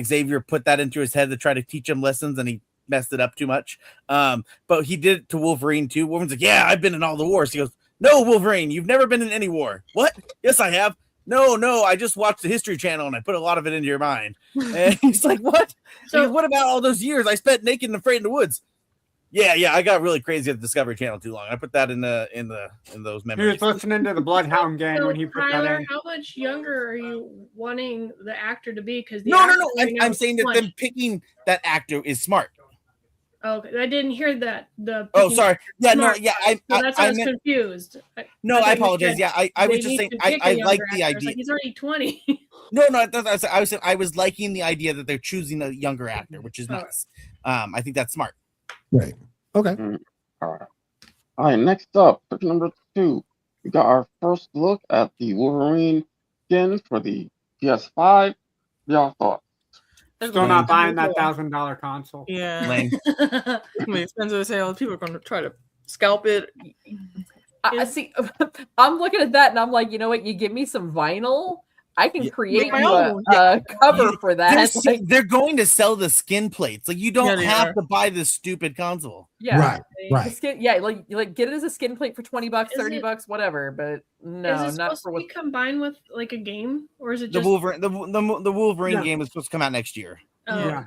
Xavier put that into his head to try to teach him lessons, and he messed it up too much. But he did it to Wolverine too. Wolverine's like, yeah, I've been in all the wars. He goes, no, Wolverine, you've never been in any war. What? Yes, I have. No, I just watched the History Channel and I put a lot of it into your mind. And he's like, what? So what about all those years I spent naked and afraid in the woods? Yeah, I got really crazy at the Discovery Channel too long. I put that in those memories. He was listening to the Bloodhound Gang when he put Tyler, that in. how much younger are you wanting the actor to be? Because No. I'm saying that them picking that actor is smart. Okay, I didn't hear that. Sorry. Yeah, no, yeah. That's why I was confused. I apologize. Yeah, I was just saying I like the idea. Like he's already 20. No, I was liking the idea that they're choosing a younger actor, which is nice. I think that's smart. Right. Okay. All right. Next up, pick number 2. We got our first look at the Wolverine skin for the PS5. Y'all thoughts? Still not buying that $1,000 console. Yeah. Lame. I mean, expensive as hell. People are going to try to scalp it. I see. I'm looking at that and I'm like, you know what? You give me some vinyl, I can create my you own. a cover for that. They're going to sell the skin plates. Like you don't they have are. to buy this stupid console. Yeah, Right. The skin, yeah, like get it as a skin plate for $20, Is $30, whatever. But no, is it not supposed for to what. be combined with like a game, or is it The just Wolverine, the Wolverine game is supposed to come out next year. Oh. Yeah.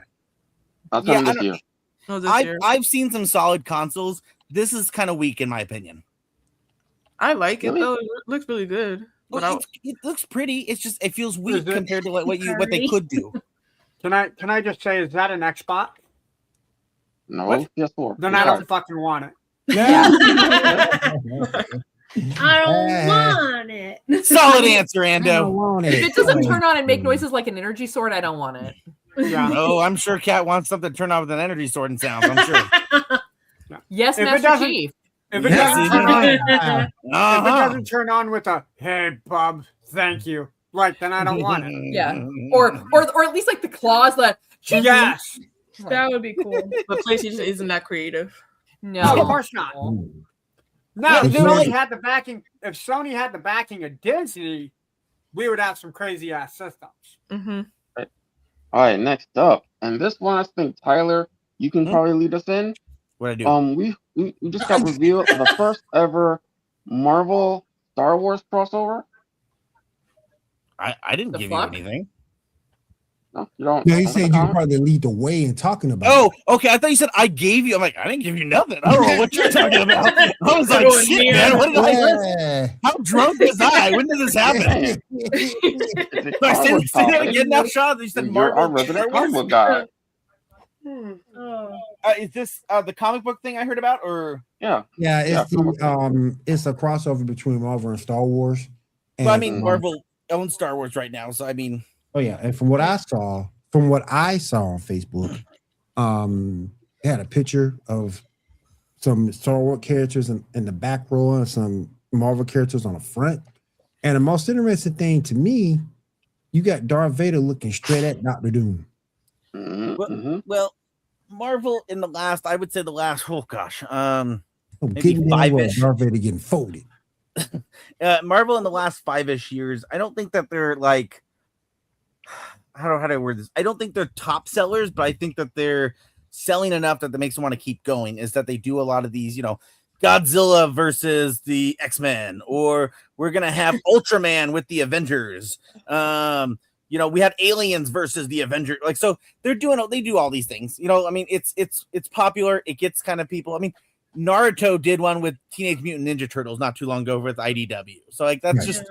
I'll tell Yeah, you I this year. No, this year. I've seen some solid consoles. This is kind of weak in my opinion. I like it Really? though. It looks really good. But It looks pretty. It's just it feels weak Is it- compared to what they could do. Can I just say, is that an Xbox? No, What? PS4. Then I don't fucking want it. I don't want it. Solid answer, I don't Ando. want If it. it doesn't turn on and make noises like an energy sword, I don't want it. Yeah. Oh, I'm sure Kat wants something to turn on with an energy sword and sounds. I'm sure. Yes, If it Master doesn't- Chief. If it, Yes, doesn't, it turn on, is. if it Uh-huh. doesn't turn on with a "Hey, bub, thank you," like then I don't want it. Yeah. Or at least like the claws that. Yes. That would be cool. But PlayStation isn't that creative. No, of No. course not. Ooh. Now, if Yeah, Sony exactly. had the backing, of Disney, we would have some crazy ass systems. Mm-hmm. All right, next up, and this one I think Tyler, you can probably lead us in. What I do? We just got reveal of the first ever Marvel Star Wars crossover. I didn't The give fuck? you anything. No, you don't. No, he don't said you comment? probably lead the way in talking about Oh, okay. I thought you said I gave you. I'm like, I didn't give you nothing. I don't know what you're talking about. I was like, Going shit, near. man. What did I miss? Yeah. How drunk was I? When did this happen? It's a So I Star said Wars it topic. again now, Sean. You said You're our Marvel. resident comic book guy. Oh. Is this the comic book thing I heard about, or? Yeah. Yeah, it's Yeah. it's a crossover between Marvel and Star Wars. Well, I And, mean, Marvel owns Star Wars right now, so I mean, Oh yeah, and from what I saw on Facebook, they had a picture of some Star Wars characters in the back row and some Marvel characters on the front. And the most interesting thing to me, you got Darth Vader looking straight at Doctor Doom. Mm-hmm. well, Marvel in the last, I would say the last. Oh gosh, Oh, Maybe getting there, five-ish. Darth Vader getting folded. Marvel in the last 5-ish years, I don't think that they're like, how do I word this? I don't think they're top sellers, but I think that they're selling enough that makes them want to keep going. Is that they do a lot of these, Godzilla versus the X-Men, or we're gonna have Ultraman with the Avengers. We had Aliens versus the Avengers. Like, so they do all these things. I mean, it's popular. It gets kind of people. I mean, Naruto did one with Teenage Mutant Ninja Turtles not too long ago with IDW. So like that's Right. just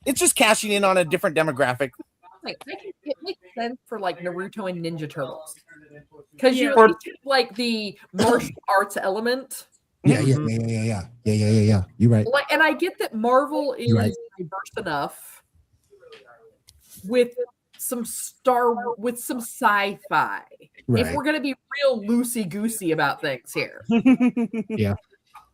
it's just cashing in on a different demographic. something. It makes sense for like Naruto and Ninja Turtles because Yeah. you're like the martial arts element. Yeah. You're right. Like, and I get that Marvel is Right. diverse enough with some sci-fi. Right. If we're gonna be real loosey goosey about things here. Yeah.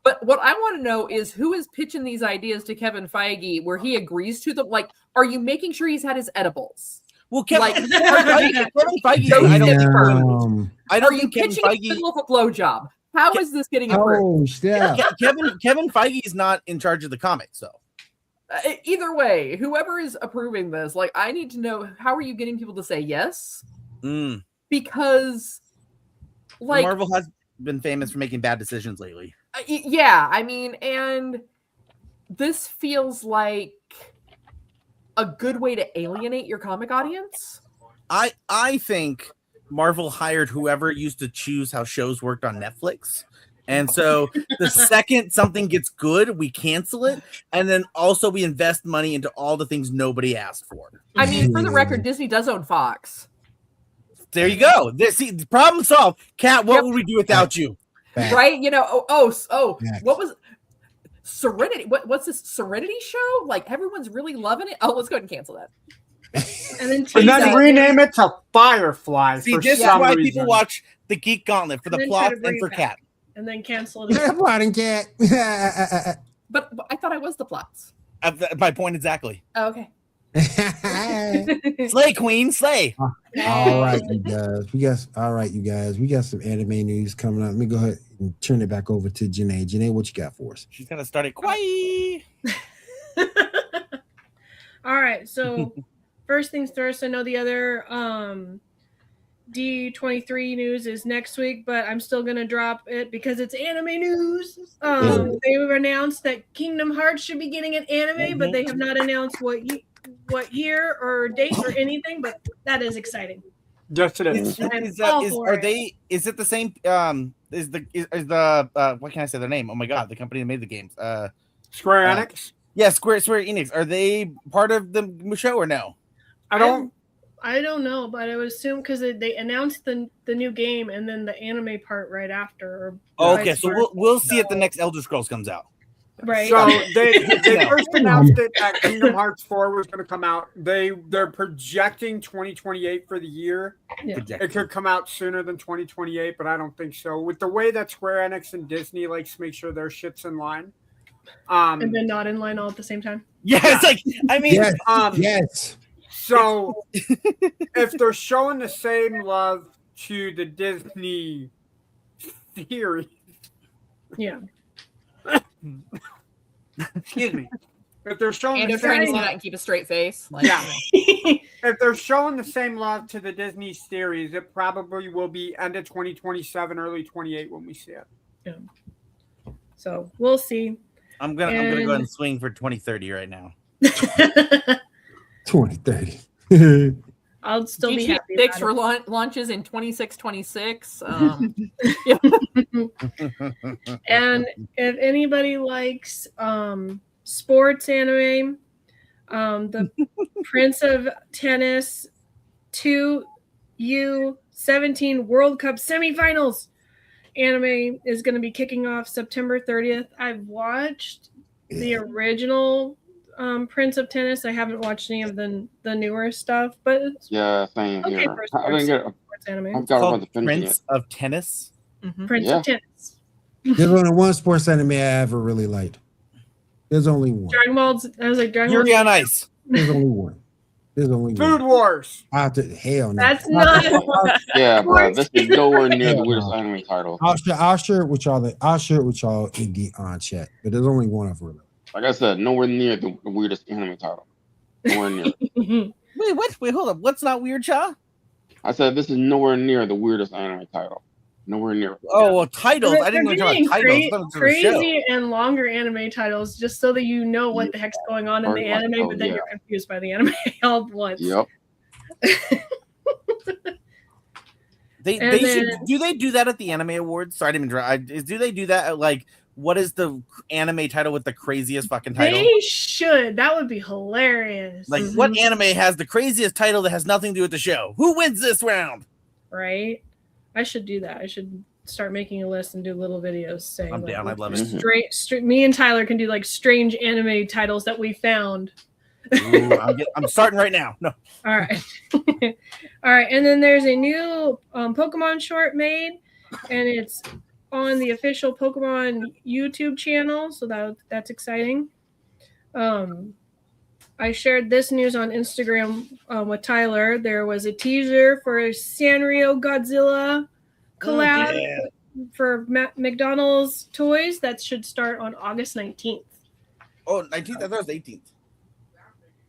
But what I want to know is who is pitching these ideas to Kevin Feige where he agrees to them? Like, are you making sure he's had his edibles? Well, Kevin Like- Feige, Those I don't get think burned. I Are don't you think Kevin pitching a Feige. middle of a blowjob? How is this getting approved? Oh, snap. Kevin Feige is not in charge of the comics, though. Either way, whoever is approving this, like, I need to know, how are you getting people to say yes? Because, like, Marvel has been famous for making bad decisions lately. yeah, I mean, and this feels like a good way to alienate your comic audience. I think Marvel hired whoever used to choose how shows worked on Netflix. And so the second something gets good, we cancel it. And then also we invest money into all the things nobody asked for. I mean, for the record, Disney does own Fox. There you go. See, the problem solved. Kat, what would we do without you? Back. Right? You know, Next. what was Serenity? What's this Serenity show? Like, everyone's really loving it. Oh, let's go ahead and cancel that. And then And then rename it to Firefly. See, for this is some why reason. people watch the Geek Gauntlet for the And then plot try to and bring for it back. Kat. and then cancel it. Plotting cat. But I thought I was the plots. My point exactly. Oh, okay. Slay, Queen, slay. All right, you guys. We got some anime news coming up. Let me go ahead and turn it back over to Janae. Janae, what you got for us? She's gonna start it quiet. All right, so first things first, I know the other D23 news is next week, but I'm still gonna drop it because it's anime news. They announced that Kingdom Hearts should be getting an anime, but they have not announced what year or date or anything, but that is exciting. Yes, it is. Is it the same? Is the what can I say their name? Oh my god, the company that made the games. Square Enix. Yeah, Square Enix. Are they part of the show or no? I don't know, but I would assume because they announced the new game and then the anime part right after. Okay, so we'll see if the next Elder Scrolls comes out. Right. So they first announced it that Kingdom Hearts 4 was going to come out. They're projecting 2028 for the year. Yeah. It could come out sooner than 2028, but I don't think so. With the way that Square Enix and Disney likes to make sure their shit's in line. And then not in line all at the same time. Yeah, it's like yes. So if they're showing the same love to the Disney theory, yeah. Excuse me. If they're showing And the trying to same see that and keep a straight face. Like, yeah. If they're showing the same love to the Disney series, it probably will be end of 2027, early 28 when we see it. Yeah. So we'll see. I'm gonna go ahead and swing for 2030 right now. 2030. I'll still be GTA happy 6 about for launches in 26. And if anybody likes sports anime, the Prince of Tennis 2U17 World Cup semifinals anime is going to be kicking off September 30th. I've watched the original Prince of Tennis. I haven't watched any of the newer stuff, but it's same okay here. for I didn't get sports anime. I've got about to finish it. Prince of Tennis. Prince of Tennis. There's only one sports anime I ever really liked. There's only one. Dragon Ball. I was like Dragon Yuri Ball. on Ice. There's only one. Food Wars. Hell no. That's not. Yeah, bro, this is nowhere near the weirdest anime title. I'll share it with y'all. In the on chat, but there's only one of them. Like I said, nowhere near the weirdest anime title. Nowhere near. Wait, what? Wait, hold up. What's not weird, Cha? I said this is nowhere near the weirdest anime title. Nowhere near. Oh, well, titles. I didn't They're even talk getting about titles. I thought it was a show. crazy and longer anime titles, just so that you know what the heck's going on in the anime, but then yeah. you're confused by the anime all at once. Yep. They should. Do they do that at the Anime Awards? Sorry, I didn't even do they do that at, like, what is the anime title with the craziest fucking title? They should. That would be hilarious. Like, what anime has the craziest title that has nothing to do with the show? Who wins this round? Right? I should do that. I should start making a list and do little videos saying. I'm down. I'd love it. Me and Tyler can do like strange anime titles that we found. Ooh, I'm starting right now. No. All right. All right. And then there's a new Pokemon short made, and it's on the official Pokemon YouTube channel. So that's exciting. I shared this news on Instagram with Tyler. There was a teaser for a Sanrio Godzilla collab for McDonald's toys that should start on August 19th. Oh, 19th? I thought it was 18th.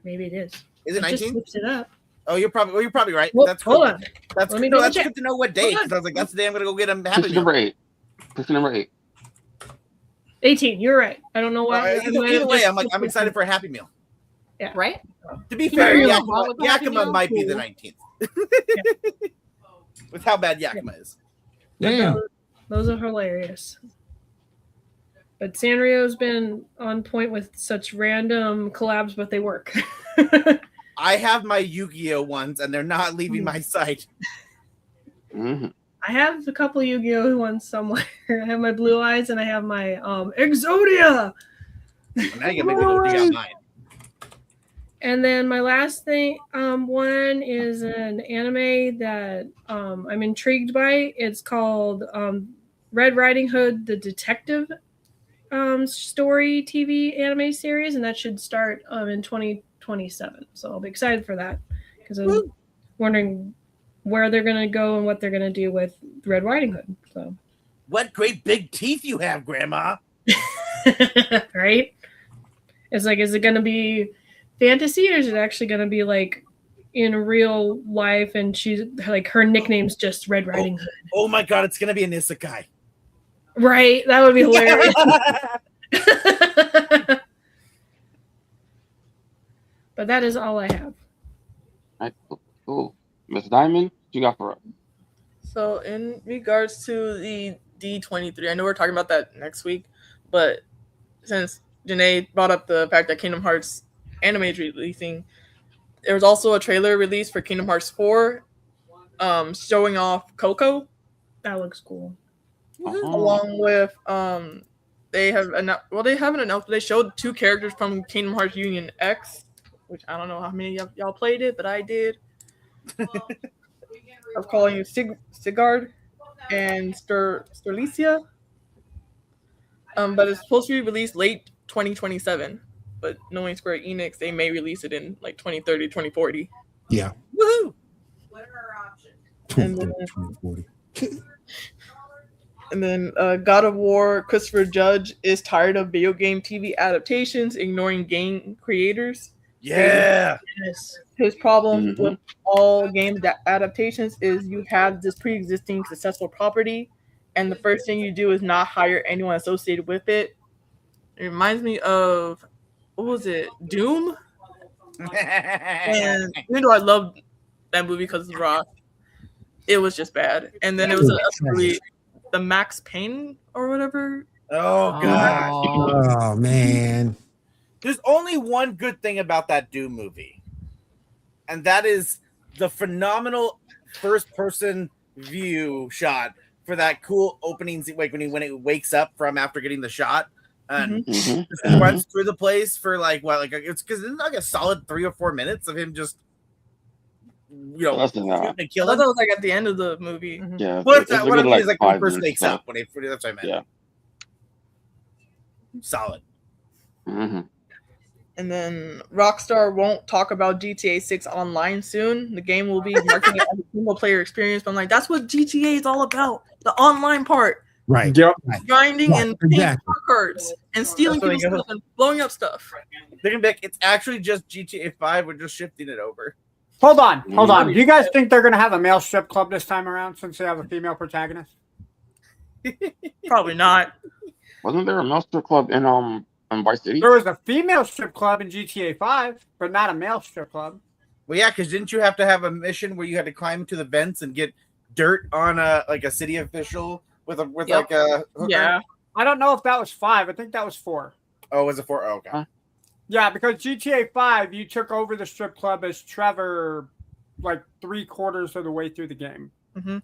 Maybe it is. Is it 19th? Just flips it up. Oh, you're probably right. Well, that's cool. hold on. That's Let me no, that's check. good to know what day, because I was like, that's the day I'm gonna go get them. Question number 8. Question number 8. 18. You're right. I don't know why. Either way, I'm excited for a Happy Meal. Yeah. Right? To be fair, Fair. Yakima might be the 19th. With how bad Yakima is. Damn. Those are hilarious. But Sanrio's been on point with such random collabs, but they work. I have my Yu-Gi-Oh ones, and they're not leaving my sight. Mm-hmm. I have a couple Yu-Gi-Oh ones somewhere. I have my Blue Eyes and I have my Exodia. Now you got mine. And then my last thing, one is an anime that I'm intrigued by. It's called Red Riding Hood, the Detective story TV anime series, and that should start in 2027. So I'll be excited for that because I'm wondering where they're going to go and what they're going to do with Red Riding Hood. So, what great big teeth you have, Grandma! Right? It's like, is it going to be fantasy or is it actually going to be like in real life? And she's like, her nickname's just Red Riding Hood. Oh my god, it's going to be an isekai. Right? That would be hilarious. But that is all I have. All right, cool. Miss Diamond, what you got for us? So in regards to the D23, I know we're talking about that next week, but since Janae brought up the fact that Kingdom Hearts anime is releasing, there was also a trailer released for Kingdom Hearts 4 showing off Coco. That looks cool. Along with they haven't announced, but they showed 2 characters from Kingdom Hearts Union X, which I don't know how many of y'all played it, but I did. I'm calling you Sigard and Sterlicia. But it's supposed to be released late 2027. But knowing Square Enix, they may release it in like 2030, 2040. Yeah. Woohoo! What are our options? 2040. And then God of War, Christopher Judge is tired of video game TV adaptations, ignoring game creators. Yeah. Yes. His problem with all game adaptations is you have this pre-existing successful property, and the first thing you do is not hire anyone associated with it. It reminds me of, what was it, Doom? And even though I loved that movie because of Rock, it was just bad. And then it was the Max Payne or whatever. Oh god. Oh man. There's only one good thing about that Doom movie, and that is the phenomenal first-person view shot for that cool opening scene, like when it wakes up from after getting the shot and just runs through the place for it's because it's like a solid 3 or 4 minutes of him just shooting and I thought killing. that was like at the end of the movie. Yeah. Well, it's what I mean is like when he first wakes up. That's what I meant. Yeah. Solid. Mm-hmm. And then Rockstar won't talk about GTA 6 online soon. The game will be marketing it as a single-player experience. But I'm like, that's what GTA is all about. The online part. Right. Yep. Grinding Right, and paying exactly. car cards and stealing people's stuff and blowing up stuff. It's actually just GTA 5. We're just shifting it over. Hold on. Do you guys think they're going to have a male strip club this time around since they have a female protagonist? Probably not. Wasn't there a Master Club in Vice City? There was a female strip club in GTA 5, but not a male strip club. Well, yeah, because didn't you have to have a mission where you had to climb to the vents and get dirt on a city official with Yep. like a hooker? Yeah. I don't know if that was 5. I think that was 4. Oh, was it 4? Oh, okay. Huh? Yeah, because GTA 5, you took over the strip club as Trevor like 3/4 of the way through the game. Mm-hmm.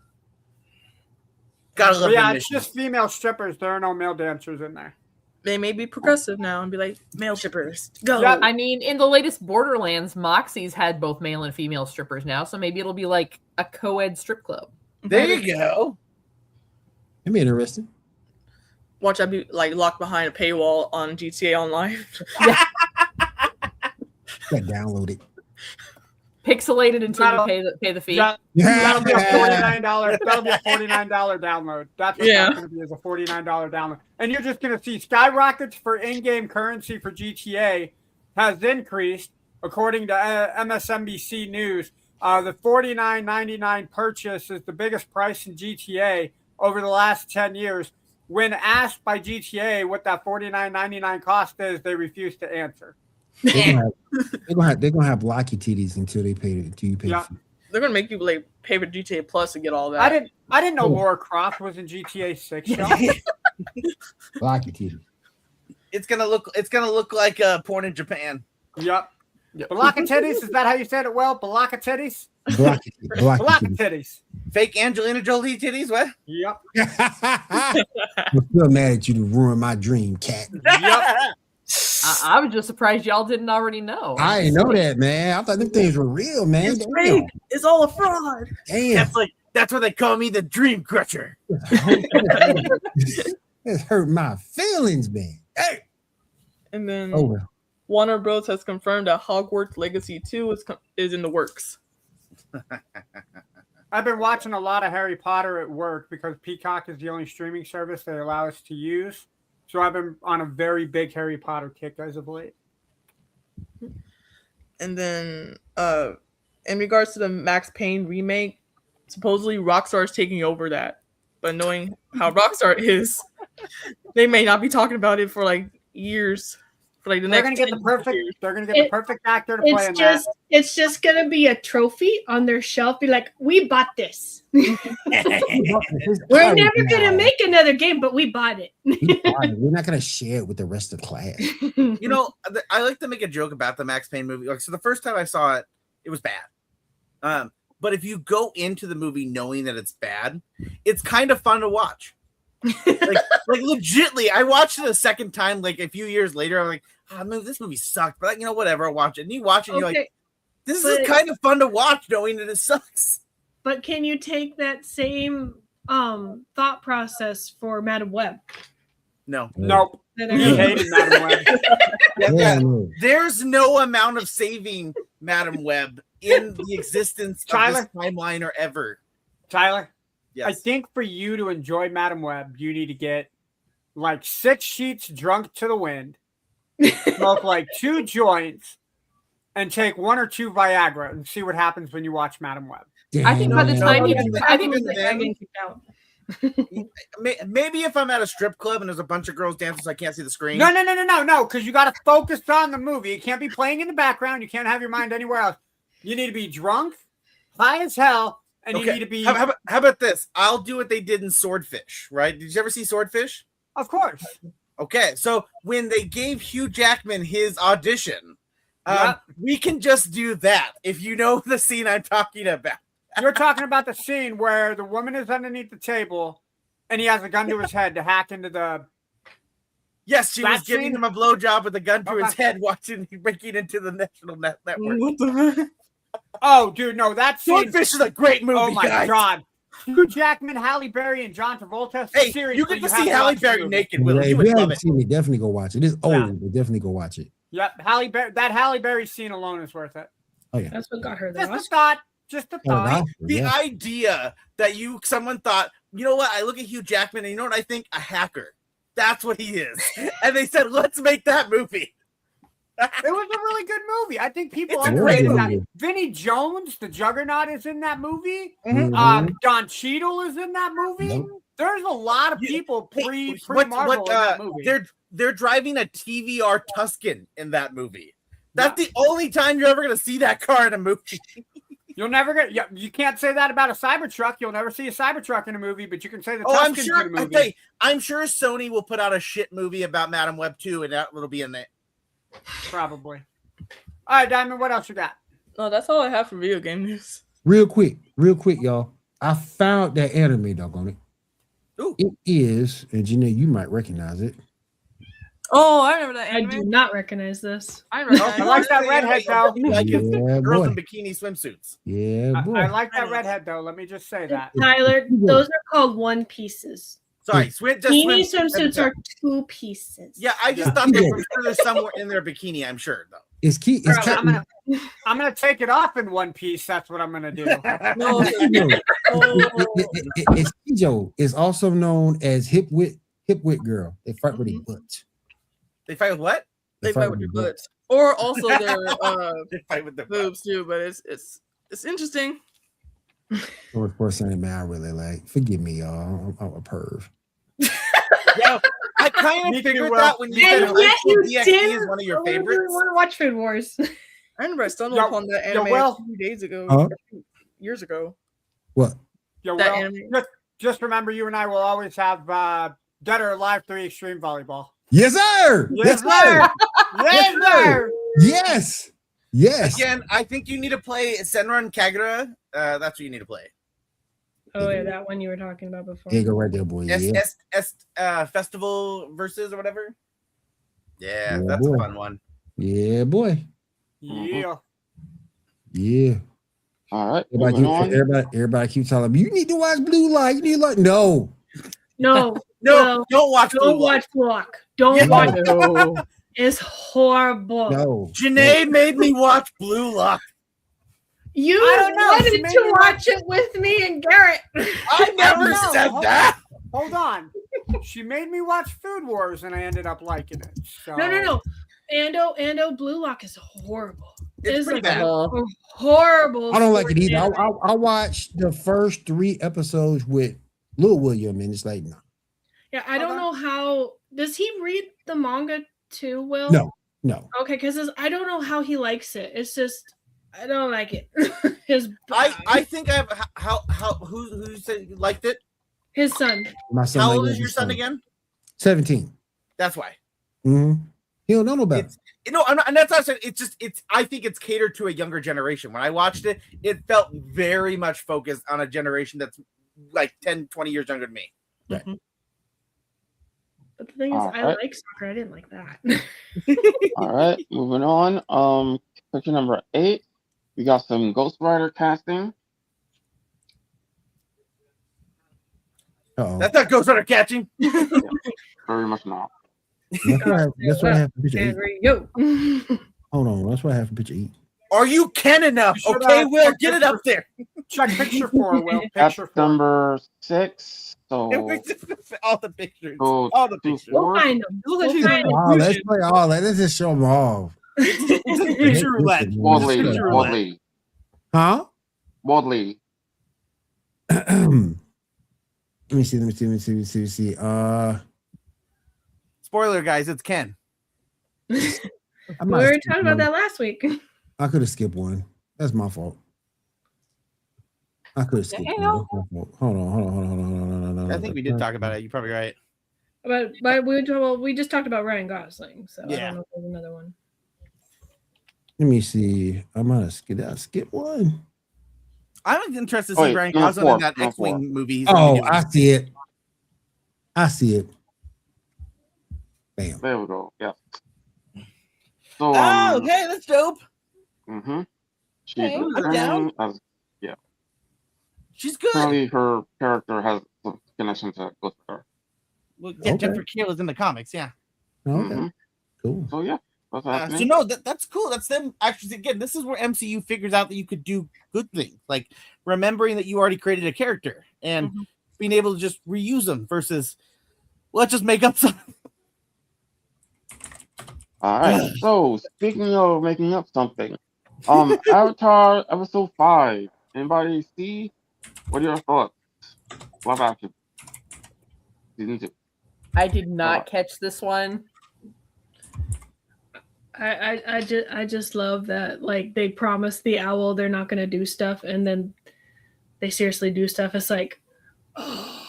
Gotta But love yeah, the it's missions. just female strippers. There are no male dancers in there. They may be progressive now and be like male strippers. Go. Yeah, I mean, in the latest Borderlands, Moxie's had both male and female strippers now, so maybe it'll be like a co-ed strip club. There you go. It'd be interesting. Watch I be like locked behind a paywall on GTA Online. Got downloaded. Pixelated until That'll- you pay the fee. Yeah, that'll be a $49. That'll be a $49 download. That's what Yeah. that's going to be, is a $49 download. And you're just going to see skyrockets for in-game currency for GTA has increased, according to MSNBC News. The $49.99 purchase is the biggest price in GTA over the last 10 years. When asked by GTA what that $49.99 cost is, they refuse to answer. They're gonna have blocky titties until you pay the Yeah. fee. They're gonna make you like pay for GTA Plus to get all that. I didn't know Oh. Lara Croft was in GTA 6. Y'all. Blocky titties. It's gonna look like porn in Japan. Yep. Balaka titties, is that how you said it well? Balaka titties? Blocky Balaka titties. titties. Fake Angelina Jolie titties. What? Yep. I'm still mad at you to ruin my dream, cat. Yep. I was just surprised y'all didn't already know. I didn't know that, man. I thought them things were real, man. It's fake. It's all a fraud. Damn. That's what they call me, the Dream Crusher. That's hurt my feelings, man. Hey. And then Oh well. Warner Bros. Has confirmed that Hogwarts Legacy 2 is in the works. I've been watching a lot of Harry Potter at work because Peacock is the only streaming service they allow us to use. So I've been on a very big Harry Potter kick as of late. And then in regards to the Max Payne remake, supposedly Rockstar is taking over that. But knowing how Rockstar is, they may not be talking about it for like years. For like the They're next gonna get the 10 perfect. years. They're gonna get the perfect actor to play in It's just gonna be a trophy on their shelf. Be like, we bought this. We're never gonna make another game, but we bought it. We're not gonna share it with the rest of the class. You know, I like to make a joke about the Max Payne movie. Like, so the first time I saw it, it was bad. But if you go into the movie knowing that it's bad, it's kind of fun to watch. like legitly, I watched it a second time, like a few years later. I'm like, oh, man, this movie sucked, but you know, whatever. I'll watch it. And you watch it, and you're like, this is kind of fun to watch, knowing that it sucks. But can you take that same thought process for Madam Web? No. Nope. He hated Madam Web. Yeah, no. There's no amount of saving Madam Web in the existence of this timeline or ever. Tyler, yes. I think for you to enjoy Madam Web, you need to get like 6 sheets drunk to the wind, smoke like 2 joints, and take 1 or 2 Viagra and see what happens when you watch Madam Web. I think by the time maybe if I'm at a strip club and there's a bunch of girls dancing, so I can't see the screen. No, because you got to focus on the movie. It can't be playing in the background. You can't have your mind anywhere else. You need to be drunk, high as hell, and you need to be. How about this? I'll do what they did in Swordfish, right? Did you ever see Swordfish? Of course. Okay, so when they gave Hugh Jackman his audition, Yeah. we can just do that if you know the scene I'm talking about. You're talking about the scene where the woman is underneath the table and he has a gun to his head to hack into the. Yes, she was That giving scene? him a blowjob with a gun to his Okay. head, breaking into the national network. What the Oh, dude, no, that scene. Swordfish is a great movie, Oh my guys. god. Hugh Jackman, Halle Berry, and John Travolta. Hey, seriously, you get to have see Halle watch the Berry movie. naked, Will. Yeah, You if would you love haven't it. seen it, definitely go watch it. It's old, Yeah. but definitely go watch it. Yep, that Halle Berry scene alone is worth it. Oh yeah. That's what got her the Just a Oscar. thought. Just a Oh, thought. Oscar, The yeah. idea that someone thought, you know what? I look at Hugh Jackman and you know what I think? A hacker. That's what he is. And they said, let's make that movie. It was a really good movie. I think people It's a great underrated that. movie. Vinnie Jones, the Juggernaut, is in that movie. Mhm. Don Cheadle is in that movie. Nope. There's a lot of people pre Marvel in that movie. They're driving a TVR Tuscan in that movie. That's the only time you're ever going to see that car in a movie. You'll never get. Yeah, you can't say that about a Cybertruck. You'll never see a Cybertruck in a movie, but you can say the I'm Tuskens sure. in a movie. Okay, I'm sure Sony will put out a shit movie about Madam Web 2, and that will be in it. Probably. All right, Diamond. What else you got? No, that's all I have for video game news. Real quick, y'all. I found that anime, doggone it. Ooh. It is, and Janelle, you might recognize it. Oh, I remember that I anime. do not recognize this. I remember I that. like that redhead though. Like Yeah, girls boy. in bikini swimsuits. Yeah, boy. I like that redhead though. Let me just say that. Tyler, those are called one pieces. Sorry, Bikini swimsuits are two pieces. Yeah, I just thought there was there's somewhere in their bikini. I'm sure though. It's key. It's Bro, I'm gonna take it off in one piece. That's what I'm gonna do. No, it's Kijo. It's also known as hip wit girl. They fight with their butts. They fight with what? they fight with their butts, or also their They fight with their boobs too. But it's interesting. For something, man, I really like. Forgive me, y'all. I'm a perv. Yeah, I kind Me of too, figured Will. that when you said And yet you DxD did. is one of your I really favorites. want to watch Food Wars. I remember I stumbled Yo, upon that yo, anime Will. a few days ago, Huh? years ago. What? Yo, That well, anime. just remember, you and I will always have Dead or Alive 3 Extreme Volleyball. Yes, sir. Yes, sir. Yes, sir. Yes. Yes. Again, I think you need to play Senran Kagura. That's what you need to play. Oh yeah, that one you were talking about before. There you go right there, boy. Yeah. Festival versus or whatever. Yeah, Yeah, that's boy. a fun one. Yeah, boy. Yeah. Yeah. All right. Moving on. Everybody keeps telling me, you need to watch Blue Light. You need to like, no. No, No, don't watch Blue don't Lock. watch Block. Don't Yeah. watch it. No. It's horrible. No. Janae made me watch Blue Lock. You I don't know. She wanted made to me watch it with me and Garrett. I never No, said hold that. Hold on. She made me watch Food Wars, and I ended up liking it. So. No. Ando Blue Lock is horrible. It's pretty bad. a horrible. I don't like it sports either. anime. I watched the first 3 episodes with Lil William, and it's like, no. Yeah, I don't know how. Does he read the manga too, Will? No. Okay, because I don't know how he likes it. It's just I don't like it. I think I have who said you liked it? his son. My son How like old that is your his son again? 17. That's why. Mm-hmm. He don't know no better. And that's what I said. It's I think it's catered to a younger generation. When I watched it, it felt very much focused on a generation that's like 10, 20 years younger than me. But the thing is, I Alright. like soccer. I didn't like that. All right. Moving on. Picture number 8. We got some Ghost Rider casting. Uh-oh. That's not Ghost Rider catching. Very much not. That's what I have for picture 8. There we go. Hold on. That's what I have for picture 8. Are you Ken enough? You should, Okay, Will, check get it up there. Check picture 4, Will. That's Picture 4. number 6. So All the pictures. go All the to pictures. We'll 4. find them. Look like she's find in them. Oh, let's play all that. Let's just show them off. It's a picture roulette. Bald It's a lady. picture Bald roulette. lady. Huh? Bald lady. Let me see. Spoiler, guys, it's Ken. I We might were skip talking about one. that last week. I could have skipped one. That's my fault. I could have skipped one. Damn. That's my fault. Hold on. I think we did talk about it. You're probably right. But we just talked about Ryan Gosling, so I Yeah. don't know if there's another one. Let me see. I might have skipped one. I'm interested to Oh, see wait, Ryan number Gosling 4, in that number X-Wing movie. he's Oh, gonna be I doing. see it. I see it. Bam. There we go. Yeah. So Oh, okay, that's dope. Mm-hmm. She's Okay, I'm returning down. as She's good. apparently her character has some connection to Ghost Rider. Well, yeah, Okay. Jennifer Kayla's in the comics, yeah. Okay. Mhm. Cool. So yeah, that's So happening. no, that's cool. That's them. Actually, again, this is where MCU figures out that you could do good things, like remembering that you already created a character and being able to just reuse them versus let's just make up something. All right. So speaking of making up something, Avatar episode 5. Anybody see? What are your thoughts? Live action. Season 2. I did not catch this one. I just love that, like, they promise the owl they're not going to do stuff, and then they seriously do stuff. It's like, oh.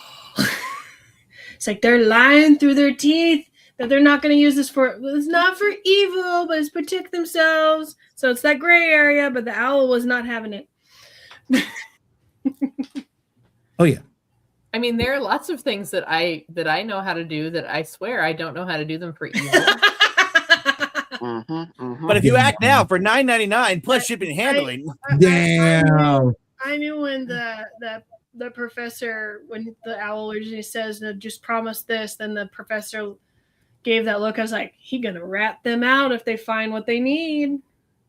It's like they're lying through their teeth that they're not going to use this for. It's not for evil, but it's protect themselves. So it's that gray area, but the owl was not having it. Oh yeah. I mean, there are lots of things that I know how to do that I swear I don't know how to do them for evil. But if you act now for $9.99 plus shipping and handling, Damn. I knew when the professor, when the owl originally says, no, just promise this, then the professor gave that look. I was like, he gonna rat them out if they find what they need.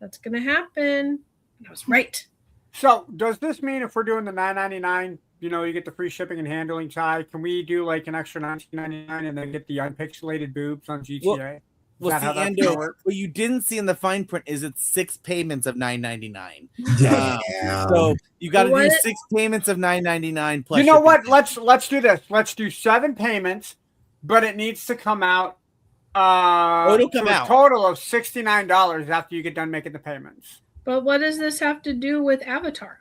That's gonna happen. And I was right. So does this mean if we're doing the $9.99, you get the free shipping and handling side, can we do like an extra $19.99 and then get the unpixelated boobs on GTA? Well, see, Ando, what you didn't see in the fine print is it's 6 payments of $9.99. So you got to do 6 payments of $9.99 plus. You know what? Let's do this. Let's do 7 payments, but it needs to come out. It'll come out. A total of $69 after you get done making the payments. But what does this have to do with Avatar?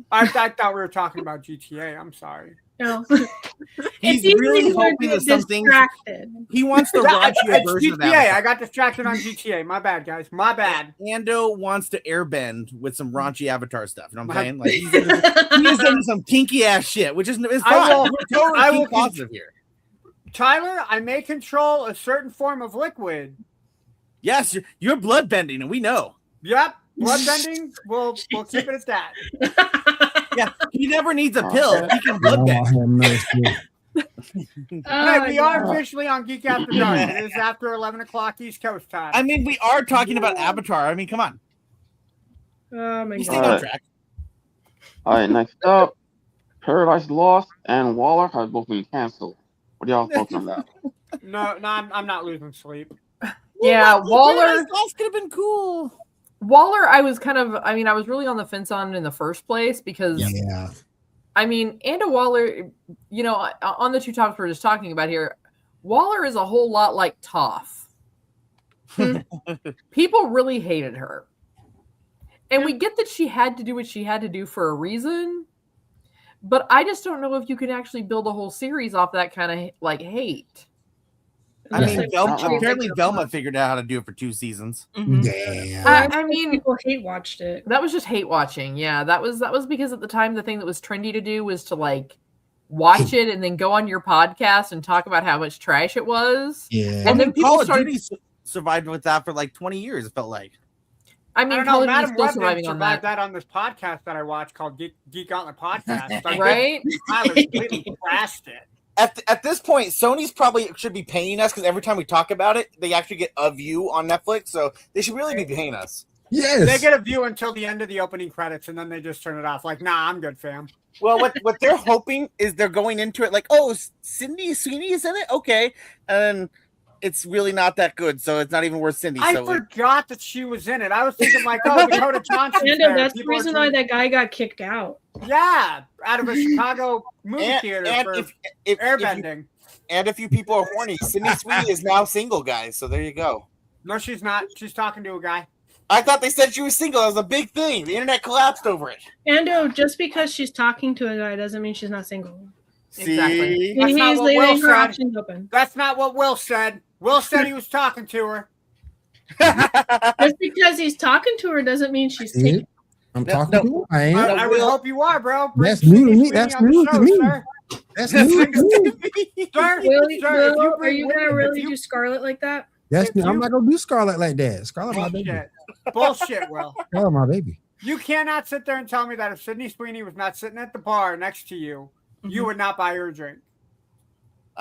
I thought we were talking about GTA. I'm sorry. No. He's really hoping that something. He wants the raunchier version of Avatar. I got distracted on GTA. My bad, guys. My bad. Ando wants to airbend with some raunchy Avatar stuff. You know what I'm saying? Like he's into some kinky ass shit, which is fine. I will positive here. Tyler, I may control a certain form of liquid. Yes, you're blood bending, and we know. Yep, blood bending. We'll keep it at that. Yeah, he never needs a pill. He can blood bend. Hey, we are officially on Geek After Dark. It is after 11 o'clock East Coast time. I mean, we are talking about Avatar. I mean, come on. Oh my God. On track. All right, next up, Paradise Lost and Waller have both been canceled. What do y'all thoughts on that? No, I'm not losing sleep. Yeah, Waller. Lost could have been cool. Waller, I was really on the fence on in the first place because, I mean, Ando Waller, on the two topics we're just talking about here, Waller is a whole lot like Toph. People really hated her. And we get that she had to do what she had to do for a reason, but I just don't know if you can actually build a whole series off that kind of, like, hate. I mean, apparently Velma figured out how to do it for 2 seasons. Mm-hmm. Damn. I mean, people hate watched it. That was just hate watching. Yeah, that was because at the time the thing that was trendy to do was to like watch it and then go on your podcast and talk about how much trash it was. Yeah, and then people started survived with that for like 20 years. It felt like. I mean, Call of Duty's still surviving on that. That on this podcast that I watched called Geek Gauntlet Podcast. Right? I completely crashed it. At this point, Sony's probably should be paying us because every time we talk about it, they actually get a view on Netflix. So they should really be paying us. Yes. They get a view until the end of the opening credits, and then they just turn it off. Like, nah, I'm good, fam. Well, what they're hoping is they're going into it like, oh, Sydney Sweeney is in it? Okay. And it's really not that good, so it's not even worth Cindy. I forgot that she was in it. I was thinking like, oh, Dakota Johnson. That's the reason why that guy got kicked out. Yeah, out of a Chicago movie theater for airbending. And a few people are horny. Sydney Sweeney is now single, guys. So there you go. No, she's not. She's talking to a guy. I thought they said she was single. That was a big thing. The internet collapsed over it. Ando, just because she's talking to a guy doesn't mean she's not single. See? Exactly. That's not what Will said. Options open. That's not what Will said. Will said he was talking to her. Just because he's talking to her doesn't mean she's single. I'm talking to her. I would hope you are, bro. That's new to me. That's new to me. That's new to me. Will, are you going to really do Scarlet like that? That's new. I'm not going to do Scarlet like that. Scarlet, my baby. Bullshit, Will. Scarlet, my baby. You cannot sit there and tell me that if Sydney Sweeney was not sitting at the bar next to you, you would not buy her a drink.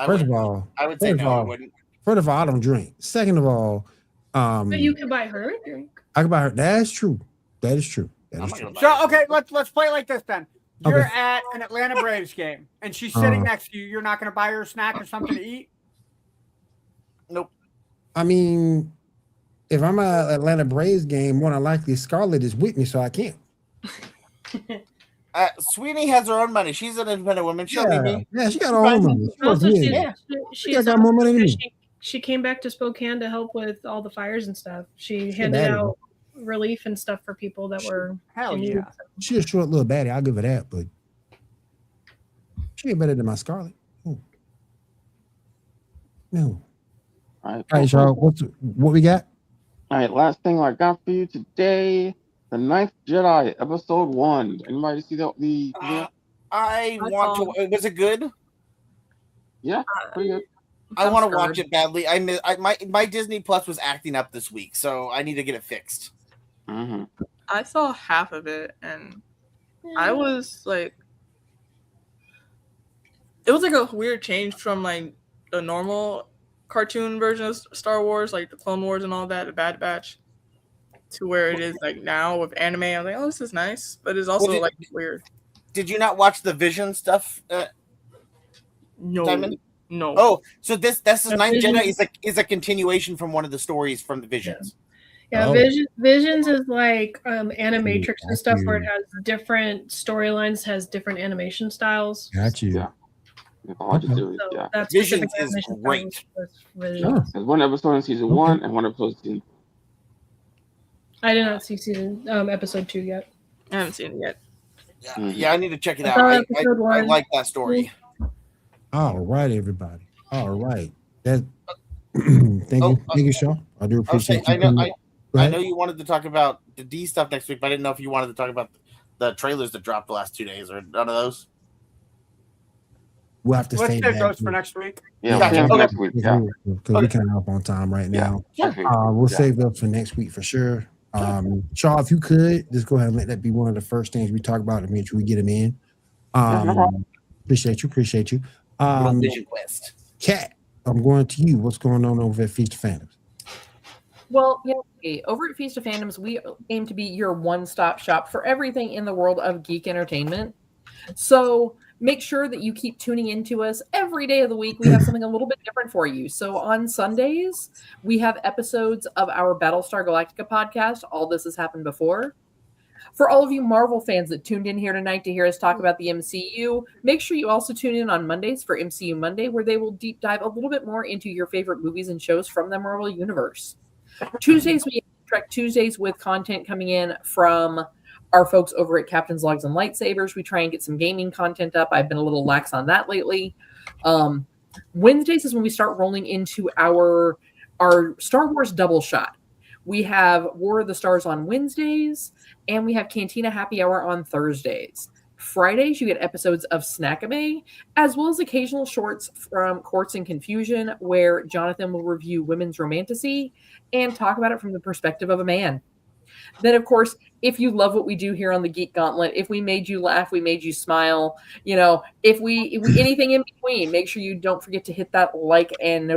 First of all, I would say no, I wouldn't. First of all, I don't drink. Second of all, but you can buy her a drink. I can buy her. That's true. That is true. That is true. So okay, let's play it like this then. You're at an Atlanta Braves game and she's sitting next to you. You're not going to buy her a snack or something to eat? Nope. I mean, if I'm at Atlanta Braves game, more than likely Scarlett is with me, so I can't. Sweeney has her own money. She's an independent woman. She'll leave me. Yeah, she got her own money. Also, she got more money than me. she came back to Spokane to help with all the fires and stuff. She handed out relief and stuff for people that were in need. She's a short little baddie. I'll give her that, but she ain't better than my Scarlet. No. All right, y'all. What we got? All right, last thing I got for you today: The Ninth Jedi, Episode 1. Anybody see that? I want to. Was it good? Yeah, pretty good. I want to watch it badly. My Disney Plus was acting up this week, so I need to get it fixed. Mm-hmm. I saw half of it, and I was like, it was like a weird change from like the normal cartoon version of Star Wars, like the Clone Wars and all that, the Bad Batch, to where it is like now with anime. I'm like, oh, this is nice, but it's also like weird. Did you not watch the Vision stuff? No. Simon? No. Oh, so this Ninth Jedi is a continuation from one of the stories from the Visions. Yeah, Visions is like Animatrix and stuff where it has different storylines, has different animation styles. Got you. Yeah. That's Visions is great. There's one episode in season 1 and one episode in season. I did not see episode 2 yet. I haven't seen it yet. Yeah, I need to check it out. I like that story. All right, everybody. All right. Thank you, Shaw. I do appreciate you. I know you wanted to talk about the D stuff next week, but I didn't know if you wanted to talk about the trailers that dropped the last 2 days or none of those. We'll have to save those for next week. Yeah, next week. Yeah, because we kind of up on time right now. We'll save those for next week for sure. Shaw, if you could just go ahead and let that be one of the first things we talk about to make sure we get them in. Appreciate you. Vision Quest. Kat, I'm going to you. What's going on over at Feast of Fandoms? Well, over at Feast of Fandoms, we aim to be your one-stop shop for everything in the world of geek entertainment. So make sure that you keep tuning into us every day of the week. We have something a little bit different for you. So on Sundays, we have episodes of our Battlestar Galactica podcast. All this has happened before. For all of you Marvel fans that tuned in here tonight to hear us talk about the MCU, make sure you also tune in on Mondays for MCU Monday, where they will deep dive a little bit more into your favorite movies and shows from the Marvel Universe. Tuesdays, we have Trek Tuesdays with content coming in from our folks over at Captain's Logs and Lightsabers. We try and get some gaming content up. I've been a little lax on that lately. Wednesdays is when we start rolling into our Star Wars double shot. We have War of the Stars on Wednesdays, and we have Cantina Happy Hour on Thursdays. Fridays, you get episodes of Snackame, as well as occasional shorts from Courts and Confusion, where Jonathan will review women's romantasy and talk about it from the perspective of a man. Then, of course, if you love what we do here on the Geek Gauntlet, if we made you laugh, we made you smile, if we anything in between, make sure you don't forget to hit that like and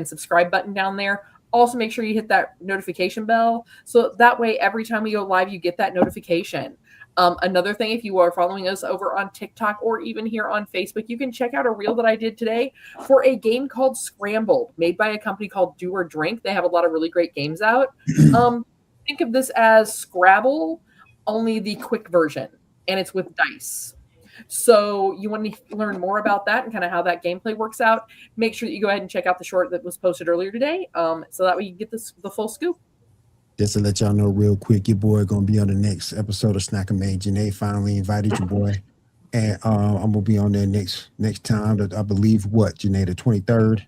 subscribe button down there. Also, make sure you hit that notification bell, so that way every time we go live, you get that notification. Another thing, if you are following us over on TikTok or even here on Facebook, you can check out a reel that I did today for a game called Scrambled, made by a company called Do or Drink. They have a lot of really great games out. Think of this as Scrabble, only the quick version, and it's with dice. So you want to learn more about that and kind of how that gameplay works out, make sure that you go ahead and check out the short that was posted earlier today, so that way you get the full scoop. Just to let y'all know real quick, your boy going to be on the next episode of Snackame. Janae finally invited your boy, and I'm going to be on there next time. I believe, Janae, the 23rd?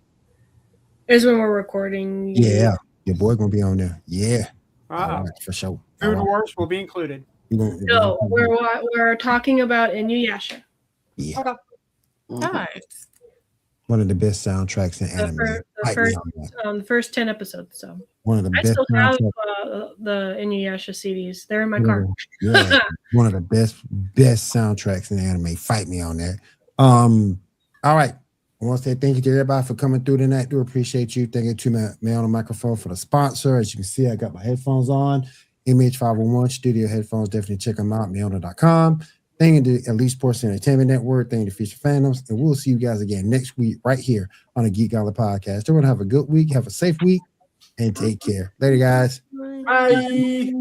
Is when we're recording. Yeah, your boy going to be on there. Yeah. Wow. Right, for sure. Food Wars will be included. No, we're talking about Inuyasha. Yeah. Okay. Nice. One of the best soundtracks in anime. The first 10 episodes. So one of the best. I still have the Inuyasha CDs. They're in my car. Yeah, one of the best soundtracks in anime. Fight me on that. All right. I want to say thank you to everybody for coming through tonight. Do appreciate you. Thank you to me on the microphone for the sponsor. As you can see, I got my headphones on. MH501 Studio Headphones. Definitely check them out. Meona.com. Thank you to Elite Sports Entertainment Network. Thank you to Feast of Fandoms. And we'll see you guys again next week right here on the Geek Gauntlet Podcast. Everyone have a good week. Have a safe week. And take care. Later, guys. Bye.